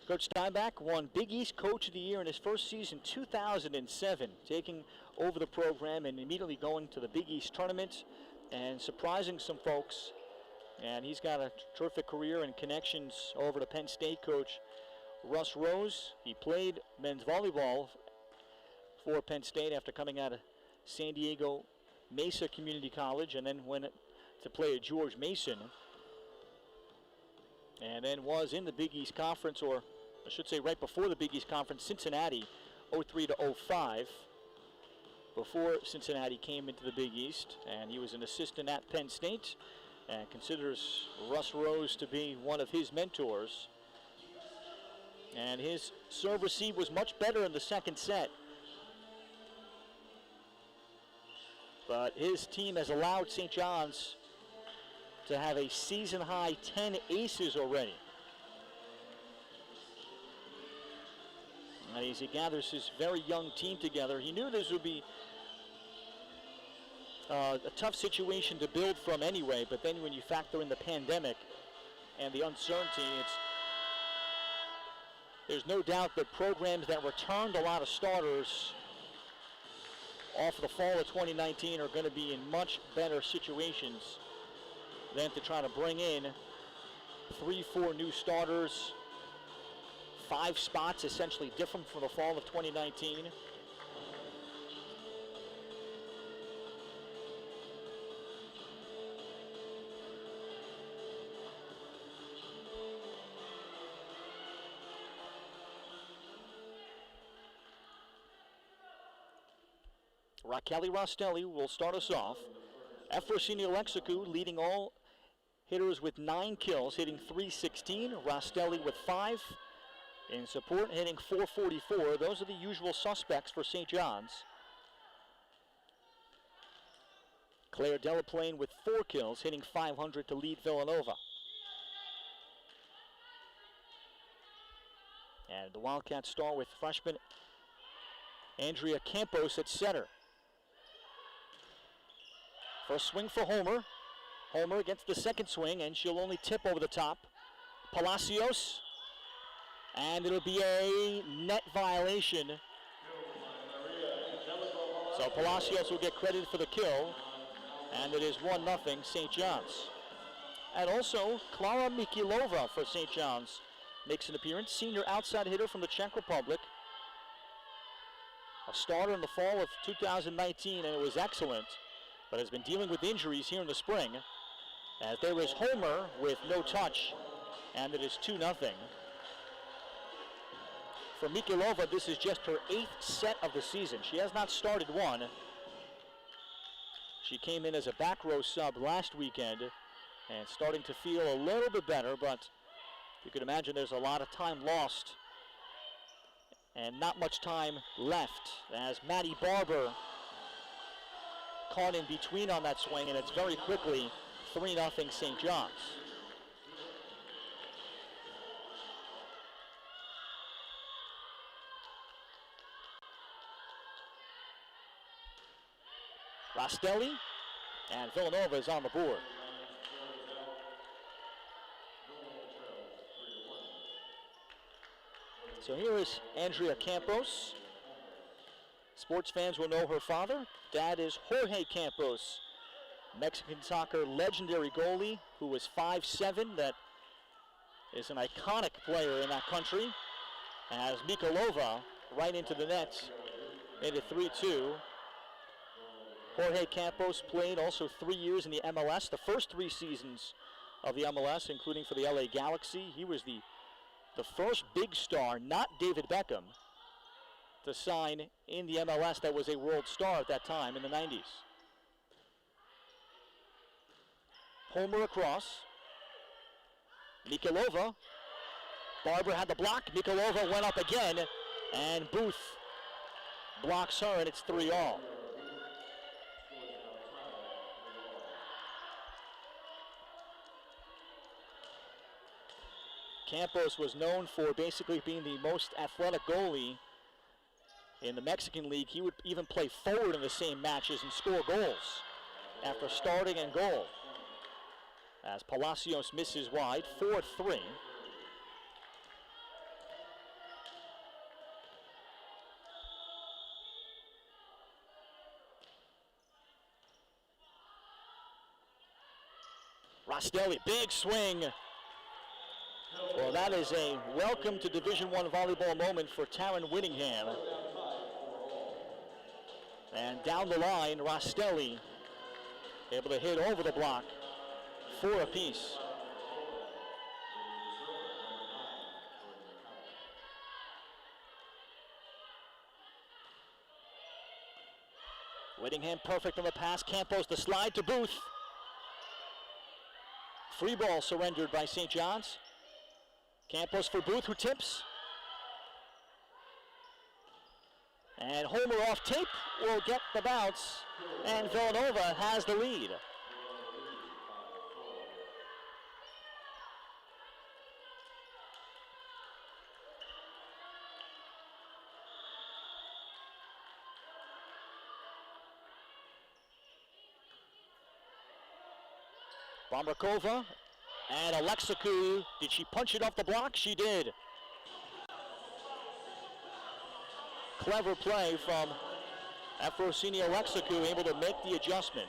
Coach Steinbach won Big East Coach of the Year in his first season, 2007, taking over the program and immediately going to the Big East tournament and surprising some folks. And he's got a terrific career and connections over to Penn State coach Russ Rose. He played men's volleyball for Penn State after coming out of San Diego Mesa Community College, and then went to play at George Mason, and then was in the Big East Conference, or I should say right before the Big East Conference, Cincinnati, 03 to 05, before Cincinnati came into the Big East, and he was an assistant at Penn State and considers Russ Rose to be one of his mentors. And his serve receive was much better in the second set. But his team has allowed St. John's to have a season-high 10 aces already. And as he gathers his very young team together, he knew this would be a tough situation to build from anyway, but then when you factor in the pandemic and the uncertainty, there's no doubt that programs that returned a lot of starters off of the fall of 2019 are going to be in much better situations than to try to bring in 3-4 new starters, 5 spots essentially different from the fall of 2019. Kelly Rostelli will start us off. Efrosini Alexikou leading all hitters with 9 kills, hitting .316. Rastelli with 5. In support, hitting .444. Those are the usual suspects for St. John's. Claire Delaplane with 4 kills, hitting .500 to lead Villanova. And the Wildcats start with freshman Andrea Campos at center. First swing for Homer. Homer gets the second swing, and she'll only tip over the top. Palacios, and it'll be a net violation. So Palacios will get credited for the kill, and it is 1-0 St. John's. And also, Klara Mikilova for St. John's makes an appearance. Senior outside hitter from the Czech Republic. A starter in the fall of 2019, and it was excellent, but has been dealing with injuries here in the spring. As there is Homer with no touch, and it is 2-0. For Mikilova, this is just her 8th set of the season. She has not started one. She came in as a back row sub last weekend and starting to feel a little bit better, but you can imagine there's a lot of time lost and not much time left as Maddie Barber caught in between on that swing, and it's very quickly 3-0 St. John's. Rastelli, and Villanova is on the board. So here is Andrea Campos. Sports fans will know her father. Dad is Jorge Campos, Mexican soccer legendary goalie who was 5'7", that is an iconic player in that country. As Mikilova right into the net, into 3-2. Jorge Campos played also 3 years in the MLS, the first 3 seasons of the MLS, including for the LA Galaxy. He was the first big star, not David Beckham, to sign in the MLS that was a world star at that time in the 90s. Homer across. Mikilova. Barber had the block. Mikilova went up again, and Booth blocks her, and it's 3-all. Campos was known for basically being the most athletic goalie in the Mexican League. He would even play forward in the same matches and score goals after starting in goal. As Palacios misses wide, 4-3. Rastelli, big swing. Well, that is a welcome to Division I volleyball moment for Taryn Whittingham. And down the line, Rastelli able to hit over the block, 4 apiece. Whittingham perfect on the pass. Campos the slide to Booth. Free ball surrendered by St. John's. Campos for Booth, who tips. And Homer off tape will get the bounce, and Villanova has the lead. Bomrakova and Alexikou, did she punch it off the block? She did. Clever play from Afrosini Alexikou, able to make the adjustment.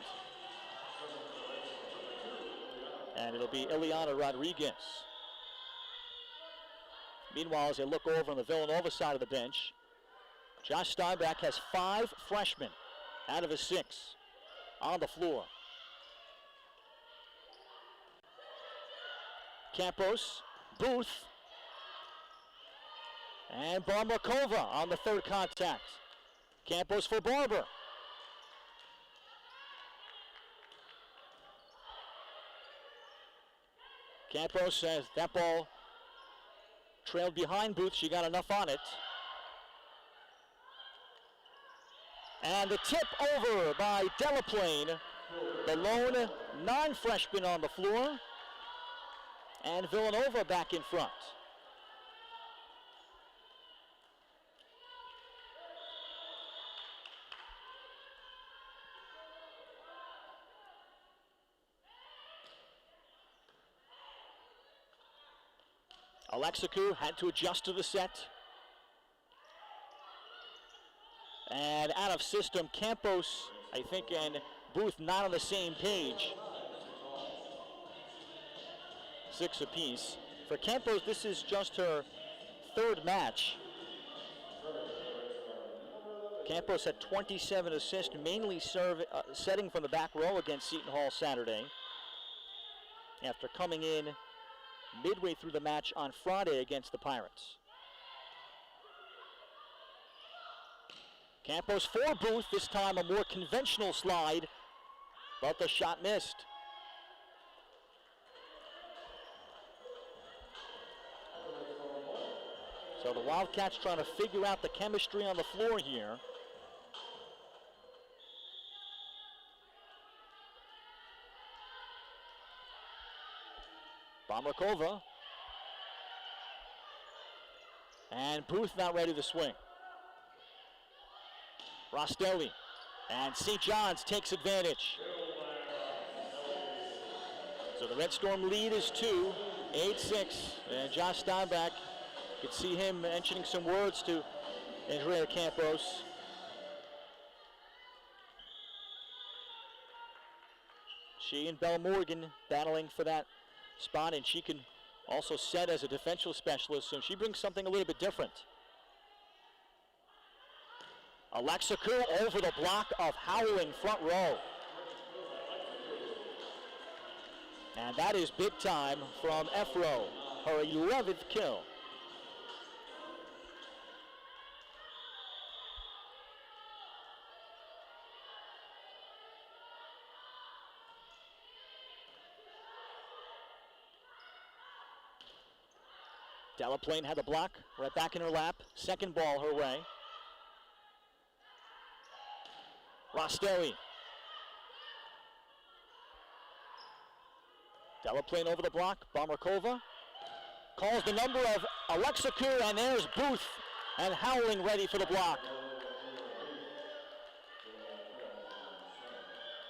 And it'll be Ileana Rodriguez. Meanwhile, as they look over on the Villanova side of the bench, Josh Steinbach has 5 freshmen out of his 6 on the floor. Campos, Booth, and Bomrakova on the third contact. Campos for Barber. Campos says that ball trailed behind Booth. She got enough on it. And the tip over by Delaplane, the lone non-freshman on the floor. And Villanova back in front. Alexikou had to adjust to the set. And out of system, Campos, I think, and Booth not on the same page. 6 apiece. For Campos, this is just her third match. Campos had 27 assists, mainly setting from the back row against Seton Hall Saturday. After coming in midway through the match on Friday against the Pirates. Campos for Booth, this time a more conventional slide, but the shot missed. So the Wildcats trying to figure out the chemistry on the floor here. Bomarkova. And Booth not ready to swing. Rostelli. And St. John's takes advantage. So the Red Storm lead is 2, 8-6. And Josh Steinbach, you could see him mentioning some words to Andrea Campos. She and Belle Morgan battling for that spot, and she can also set as a defensive specialist, so she brings something a little bit different. Alexikou over the block of Howling front row. And that is big time from Efro, her 11th kill. Delaplane had the block, right back in her lap. Second ball her way. Rostelli. Delaplane over the block. Bomarkova calls the number of Alexikou, and there's Booth and Howling ready for the block.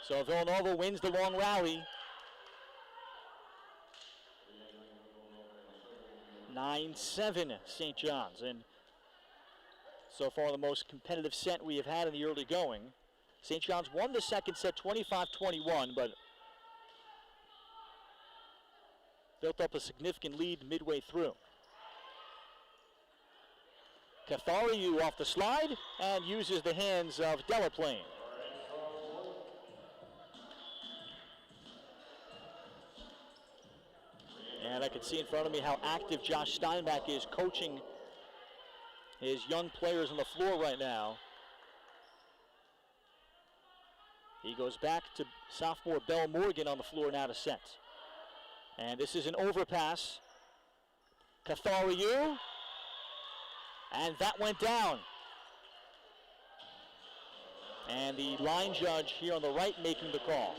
So Villanova wins the long rally. 9-7 St. John's, and so far the most competitive set we have had in the early going. St. John's won the second set 25-21, but built up a significant lead midway through. Cathariou off the slide and uses the hands of Delaplane. And I can see in front of me how active Josh Steinbach is coaching his young players on the floor right now. He goes back to sophomore Belle Morgan on the floor now to set. And this is an overpass. Cathariou. And that went down. And the line judge here on the right making the call.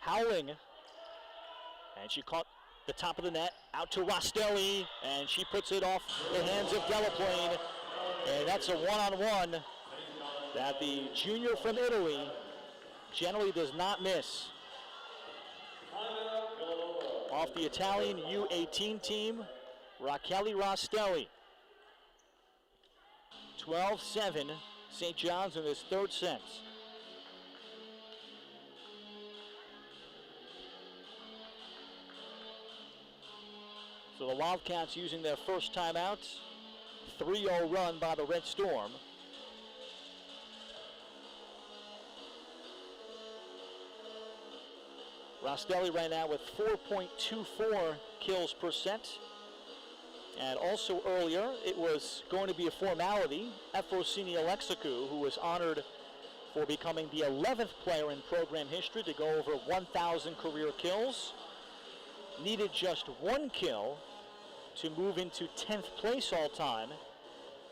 Howling, and she caught the top of the net, out to Rostelli, and she puts it off the hands of Delaplane, and that's a one-on-one that the junior from Italy generally does not miss. Off the Italian U18 team, Rachele Rostelli. 12-7, St. John's in this third set. So the Wildcats using their first timeout. 3-0 run by the Red Storm. Rastelli right now with 4.24 kills percent. And also earlier, it was going to be a formality. Efrosini Alexikou, who was honored for becoming the 11th player in program history to go over 1,000 career kills, needed just one kill to move into 10th place all time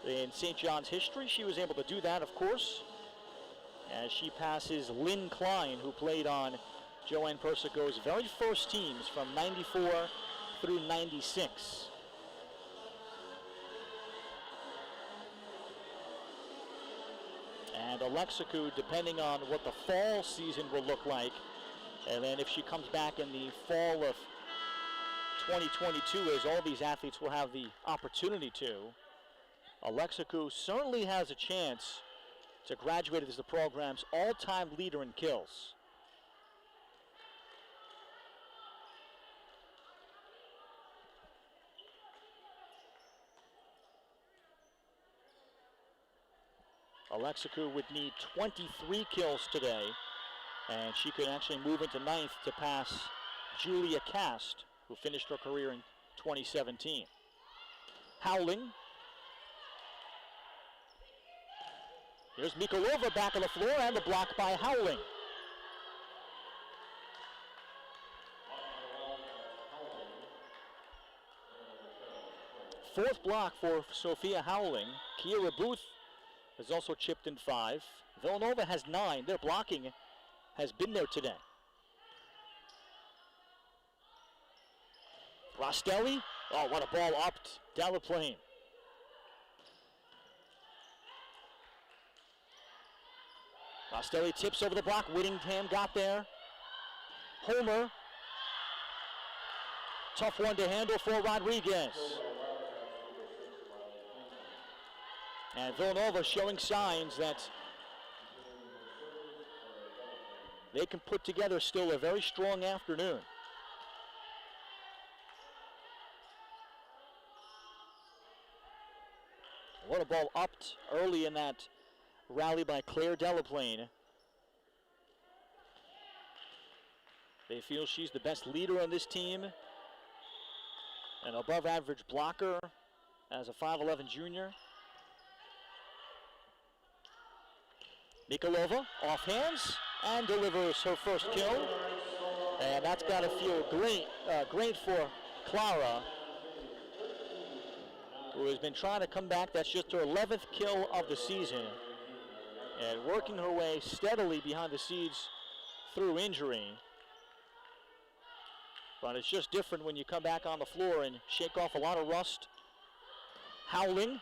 in St. John's history. She was able to do that, of course, as she passes Lynn Klein, who played on Joanne Persico's very first teams from 94 through 96. And Alexikou, depending on what the fall season will look like, and then if she comes back in the fall of 2022, as all these athletes will have the opportunity to, Alexikou certainly has a chance to graduate as the program's all-time leader in kills. Alexikou would need 23 kills today, and she could actually move into 9th to pass Julia Cast, who finished her career in 2017. Howling. Here's Mikolova back on the floor, and the block by Howling. Fourth block for Sophia Howling. Kiera Booth has also chipped in 5. Villanova has 9. Their blocking has been there today. Rastelli. Oh, what a ball up Delaplane. Rastelli tips over the block. Whittingham got there. Homer. Tough one to handle for Rodriguez. And Villanova showing signs that they can put together still a very strong afternoon. What a ball upped early in that rally by Claire Delaplane. They feel she's the best leader on this team. An above average blocker as a 5'11 junior. Mikolova off hands and delivers her first kill. And that's got to feel great for Clara, who has been trying to come back. That's just her 11th kill of the season. And working her way steadily behind the scenes through injury. But it's just different when you come back on the floor and shake off a lot of rust. Howling.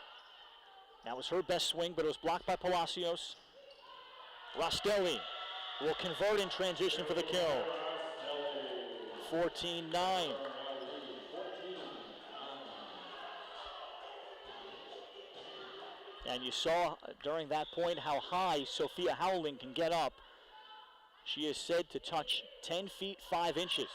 That was her best swing, but it was blocked by Palacios. Rastelli will convert in transition for the kill. 14-9. And you saw during that point how high Sophia Howling can get up. She is said to touch 10 feet 5 inches.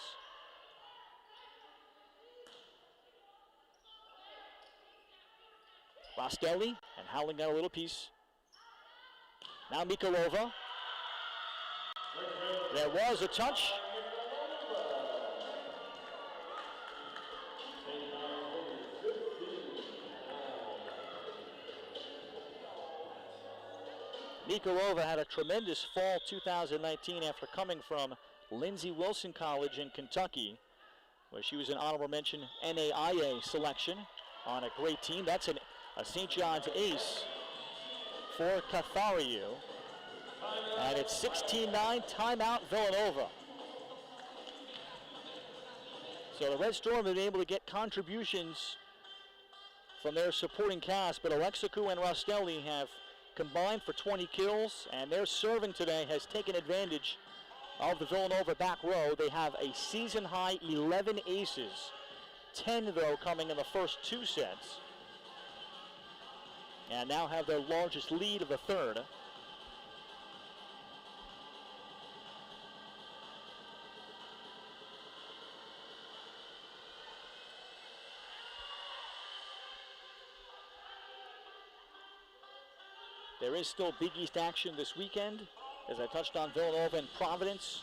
Rastelli and Howling got a little piece. Now Mikolova. There was a touch. Mikolova had a tremendous fall 2019 after coming from Lindsey Wilson College in Kentucky, where she was an honorable mention NAIA selection on a great team. That's a St. John's ace for Cathariou. And it's 16-9, timeout Villanova. So the Red Storm have been able to get contributions from their supporting cast, but Alexikou and Rastelli have combined for 20 kills, and their serving today has taken advantage of the Villanova back row. They have a season-high 11 aces, 10 though coming in the first 2 sets, and now have their largest lead of the third. There is still Big East action this weekend, as I touched on Villanova and Providence.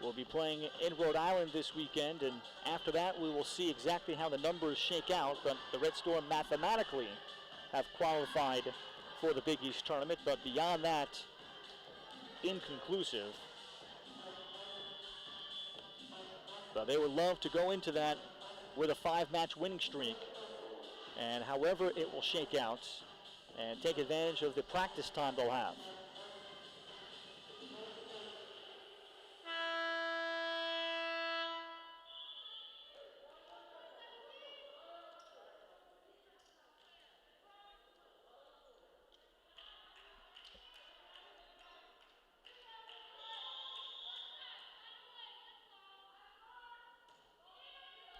will be playing in Rhode Island this weekend, and after that we will see exactly how the numbers shake out. But the Red Storm mathematically have qualified for the Big East tournament, but beyond that, inconclusive. But they would love to go into that with a 5-match winning streak, and however it will shake out, and take advantage of the practice time they'll have.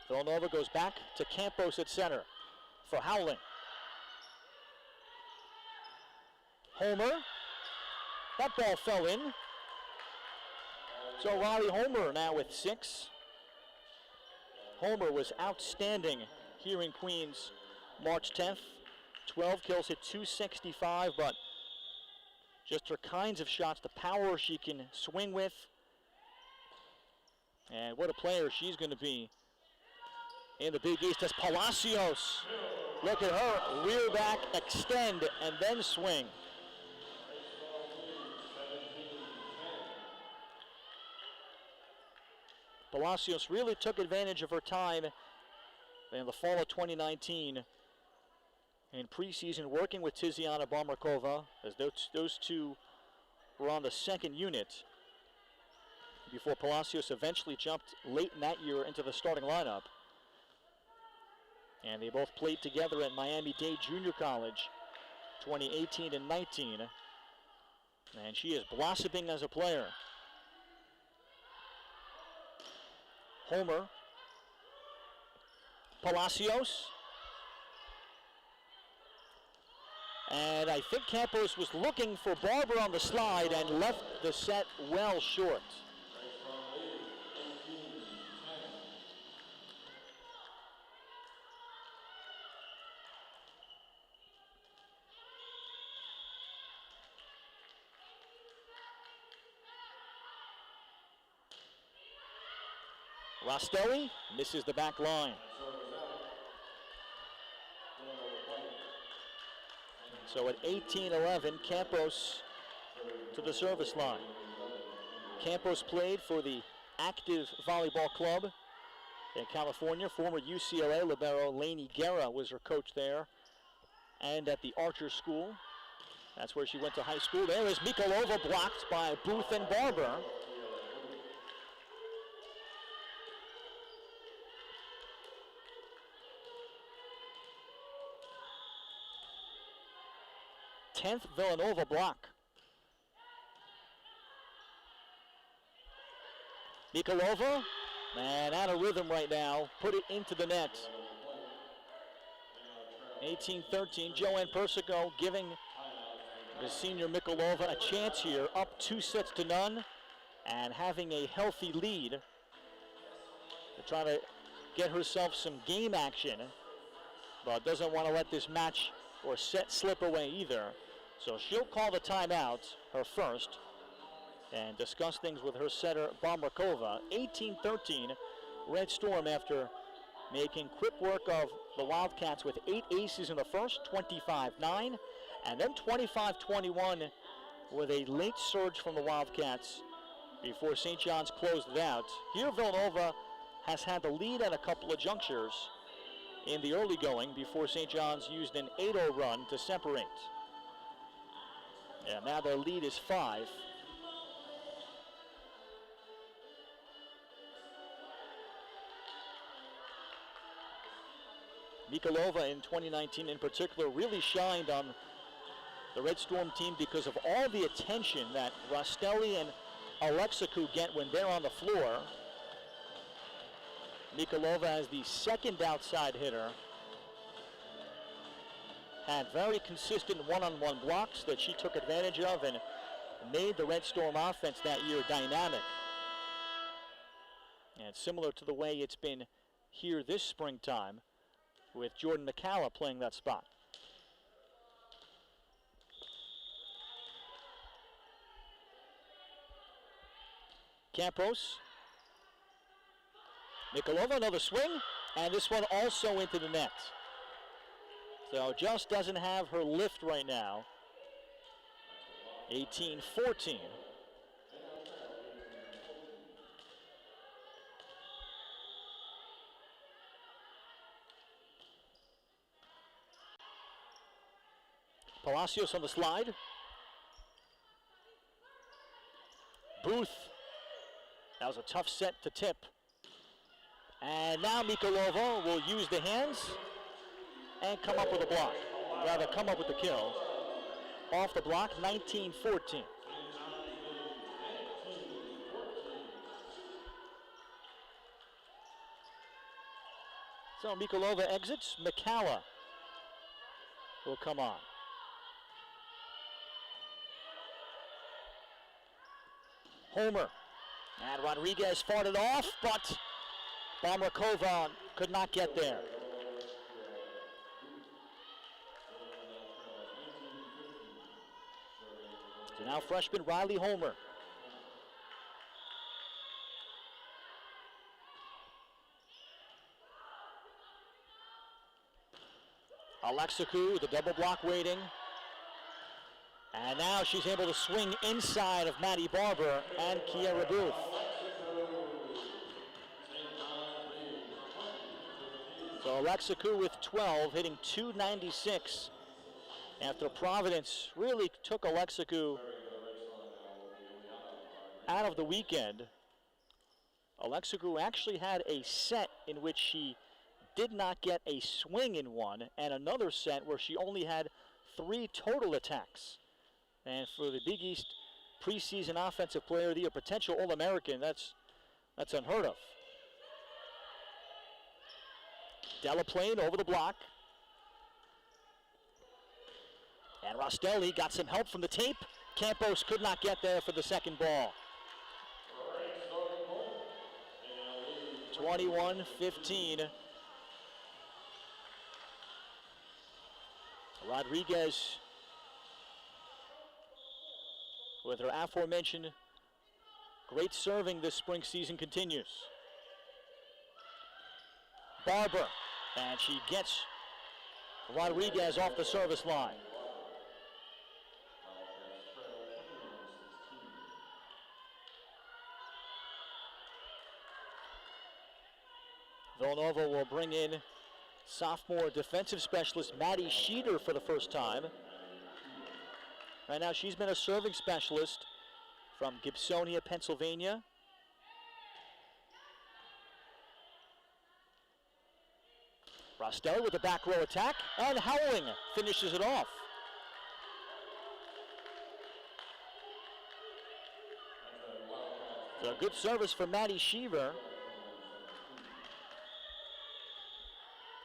Villanova goes back to Campos at center for Howling. Homer, that ball fell in. So Riley Homer now with 6. Homer was outstanding here in Queens March 10th. 12 kills, hit .265, but just her kinds of shots, the power she can swing with. And what a player she's going to be in the Big East. As Palacios, look at her, rear back, extend, and then swing. Palacios really took advantage of her time in the fall of 2019 in preseason, working with Tiziana Barmarkova, as those two were on the second unit before Palacios eventually jumped late in that year into the starting lineup. And they both played together at Miami-Dade Junior College 2018 and 19. And she is blossoming as a player. Homer, Palacios, and I think Campos was looking for Barber on the slide and left the set well short. Rostelli misses the back line. So at 18-11, Campos to the service line. Campos played for the Active Volleyball Club in California. Former UCLA libero Lainey Guerra was her coach there. And at the Archer School, that's where she went to high school. There is Mikolova, blocked by Booth and Barber. Tenth Villanova block. Mikolova, man, out of rhythm right now. Put it into the net. 18-13. Joanne Persico giving the senior Mikolova a chance here, up 2-0, and having a healthy lead to try to get herself some game action, but doesn't want to let this match or set slip away either. So she'll call the timeout, her first, and discuss things with her setter, Barmarkova. 18-13, Red Storm after making quick work of the Wildcats with 8 aces in the first, 25-9, and then 25-21 with a late surge from the Wildcats before St. John's closed it out. Here Villanova has had the lead at a couple of junctures in the early going before St. John's used an 8-0 run to separate. And now their lead is 5. Mikolova in 2019 in particular really shined on the Red Storm team because of all the attention that Rostelli and Alexaku get when they're on the floor. Mikolova as the second outside hitter had very consistent one-on-one blocks that she took advantage of and made the Red Storm offense that year dynamic. And similar to the way it's been here this springtime with Jordan McCalla playing that spot. Campos Nikolova, another swing, and this one also into the net. So just doesn't have her lift right now. 18-14. Palacios on the slide. Booth. That was a tough set to tip. And now Mikolova will use the hands and come up with a block. Rather, come up with the kill. Off the block, 19-14. So Mikolova exits. McCalla will come on. Homer. And Rodriguez fought it off, but Bomrakova could not get there. So now freshman Riley Homer. Alexikou, the double block waiting. And now she's able to swing inside of Maddie Barber and Kiera Booth. So Alexikou with 12, hitting .296 after Providence really took Alexikou out of the weekend. Alexikou actually had a set in which she did not get a swing in one, and another set where she only had 3 total attacks. And for the Big East preseason Offensive Player of the Year, potential All-American, that's unheard of. Delaplane over the block. And Rostelli got some help from the tape. Campos could not get there for the second ball. 21-15. Rodriguez, with her aforementioned great serving this spring season, continues. Barber, and she gets Rodriguez off the service line. Villanova will bring in sophomore defensive specialist Maddie Sheeter for the first time. Right now she's been a serving specialist from Gibsonia, Pennsylvania. Rostelli with the back row attack, and Howling finishes it off. So a good service for Maddie Sheever.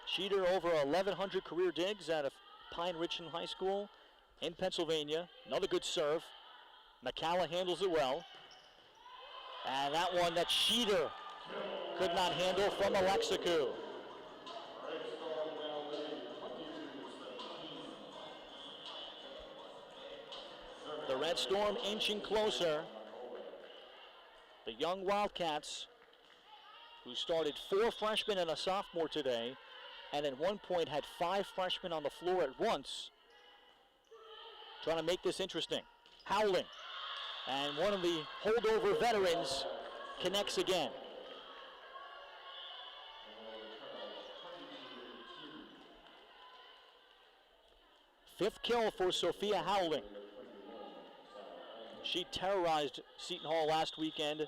Sheeter over 1,100 career digs out of Pine Ridgeland High School in Pennsylvania. Another good serve. McCalla handles it well. And that one that Sheeter could not handle from Alexikou. The Red Storm inching closer. The young Wildcats, who started 4 freshmen and a sophomore today, and at one point had 5 freshmen on the floor at once, trying to make this interesting. Howling, and one of the holdover veterans connects again. Fifth kill for Sophia Howling. She terrorized Seton Hall last weekend.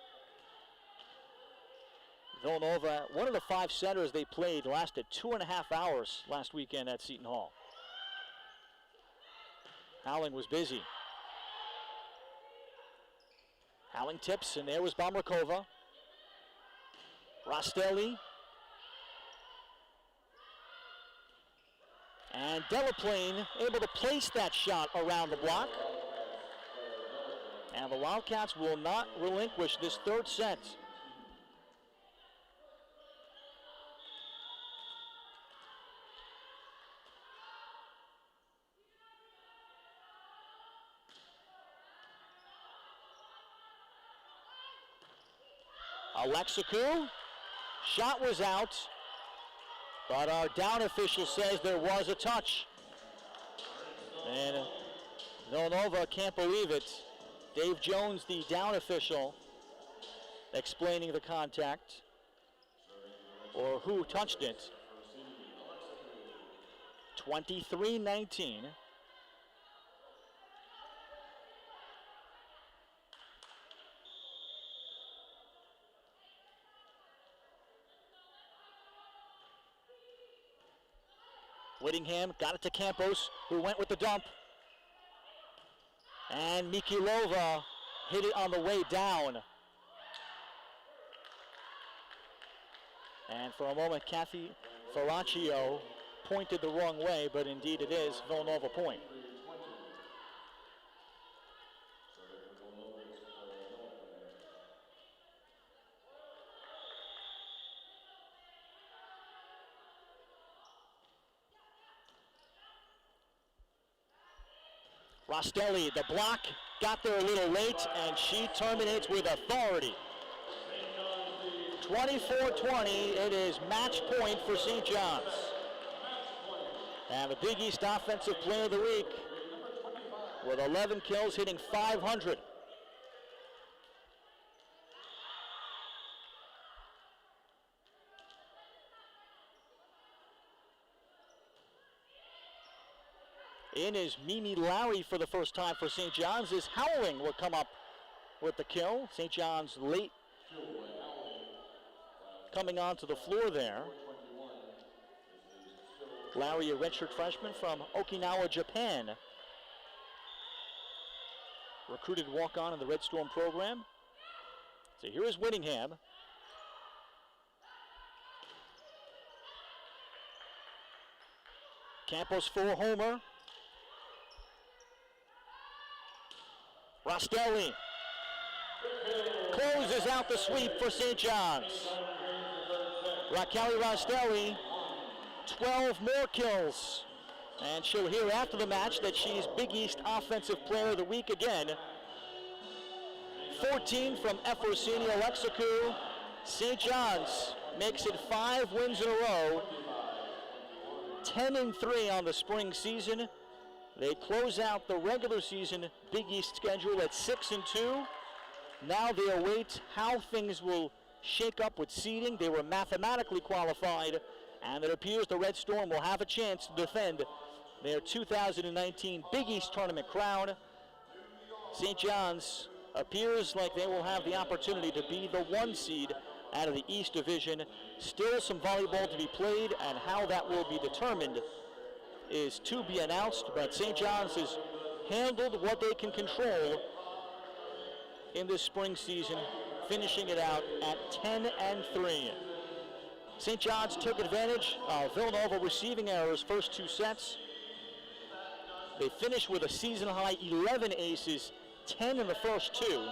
Villanova, one of the 5 setters they played, lasted 2.5 hours last weekend at Seton Hall. Howling was busy. Howling tips, and there was Bomrakova. Rostelli. And Delaplane able to place that shot around the block. And the Wildcats will not relinquish this third set. Alexikou Shot was out, but our down official says there was a touch. And Villanova can't believe it. Dave Jones, the down official, explaining the contact or who touched it. 23-19. Whittingham got it to Campos, who went with the dump. And Mikhailova hit it on the way down. And for a moment, Kathy Ferraccio pointed the wrong way, but indeed it is Villanova point. Rostelli, the block, got there a little late, and she terminates with authority. 24-20, it is match point for St. John's. And the Big East Offensive Player of the Week with 11 kills, hitting .500. In is Mimi Lowry for the first time for St. John's. Is Howling will come up with the kill. St. John's late coming onto the floor there. Lowry, a redshirt freshman from Okinawa, Japan. Recruited walk-on in the Red Storm program. So here is Whittingham. Campos for homer. Rostelli closes out the sweep for St. John's. Raquel Rostelli, 12 more kills. And she'll hear after the match that she's Big East Offensive Player of the Week again. 14 from Efrosini Alexaku. St. John's makes it 5 wins in a row. 10-3 on the spring season. They close out the regular season Big East schedule at 6-2. Now they await how things will shake up with seeding. They were mathematically qualified, and it appears the Red Storm will have a chance to defend their 2019 Big East tournament crown. St. John's appears like they will have the opportunity to be the 1 seed out of the East Division. Still some volleyball to be played, and how that will be determined is to be announced, but St. John's has handled what they can control in this spring season, finishing it out at 10-3. St. John's took advantage of Villanova receiving errors first 2 sets. They finished with a season-high 11 aces, 10 in the first 2,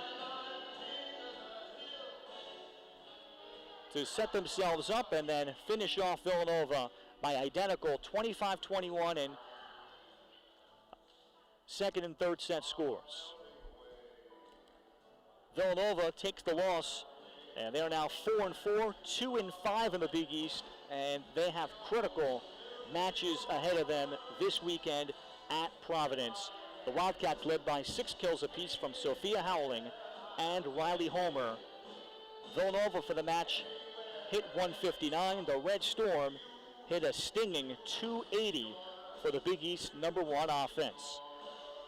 to set themselves up and then finish off Villanova by identical 25-21 in second and third set scores. Villanova takes the loss, and they're now 4-4, 2-5 in the Big East, and they have critical matches ahead of them this weekend at Providence. The Wildcats led by 6 kills apiece from Sophia Howling and Riley Homer. Villanova for the match hit 159. The Red Storm hit a stinging 280 for the Big East #1 offense.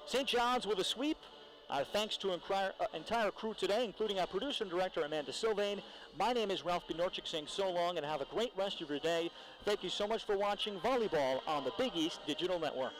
St. John's with a sweep. Our thanks to entire crew today, including our producer and director, Amanda Sylvain. My name is Ralph Bnorchik, saying so long and have a great rest of your day. Thank you so much for watching volleyball on the Big East Digital Network.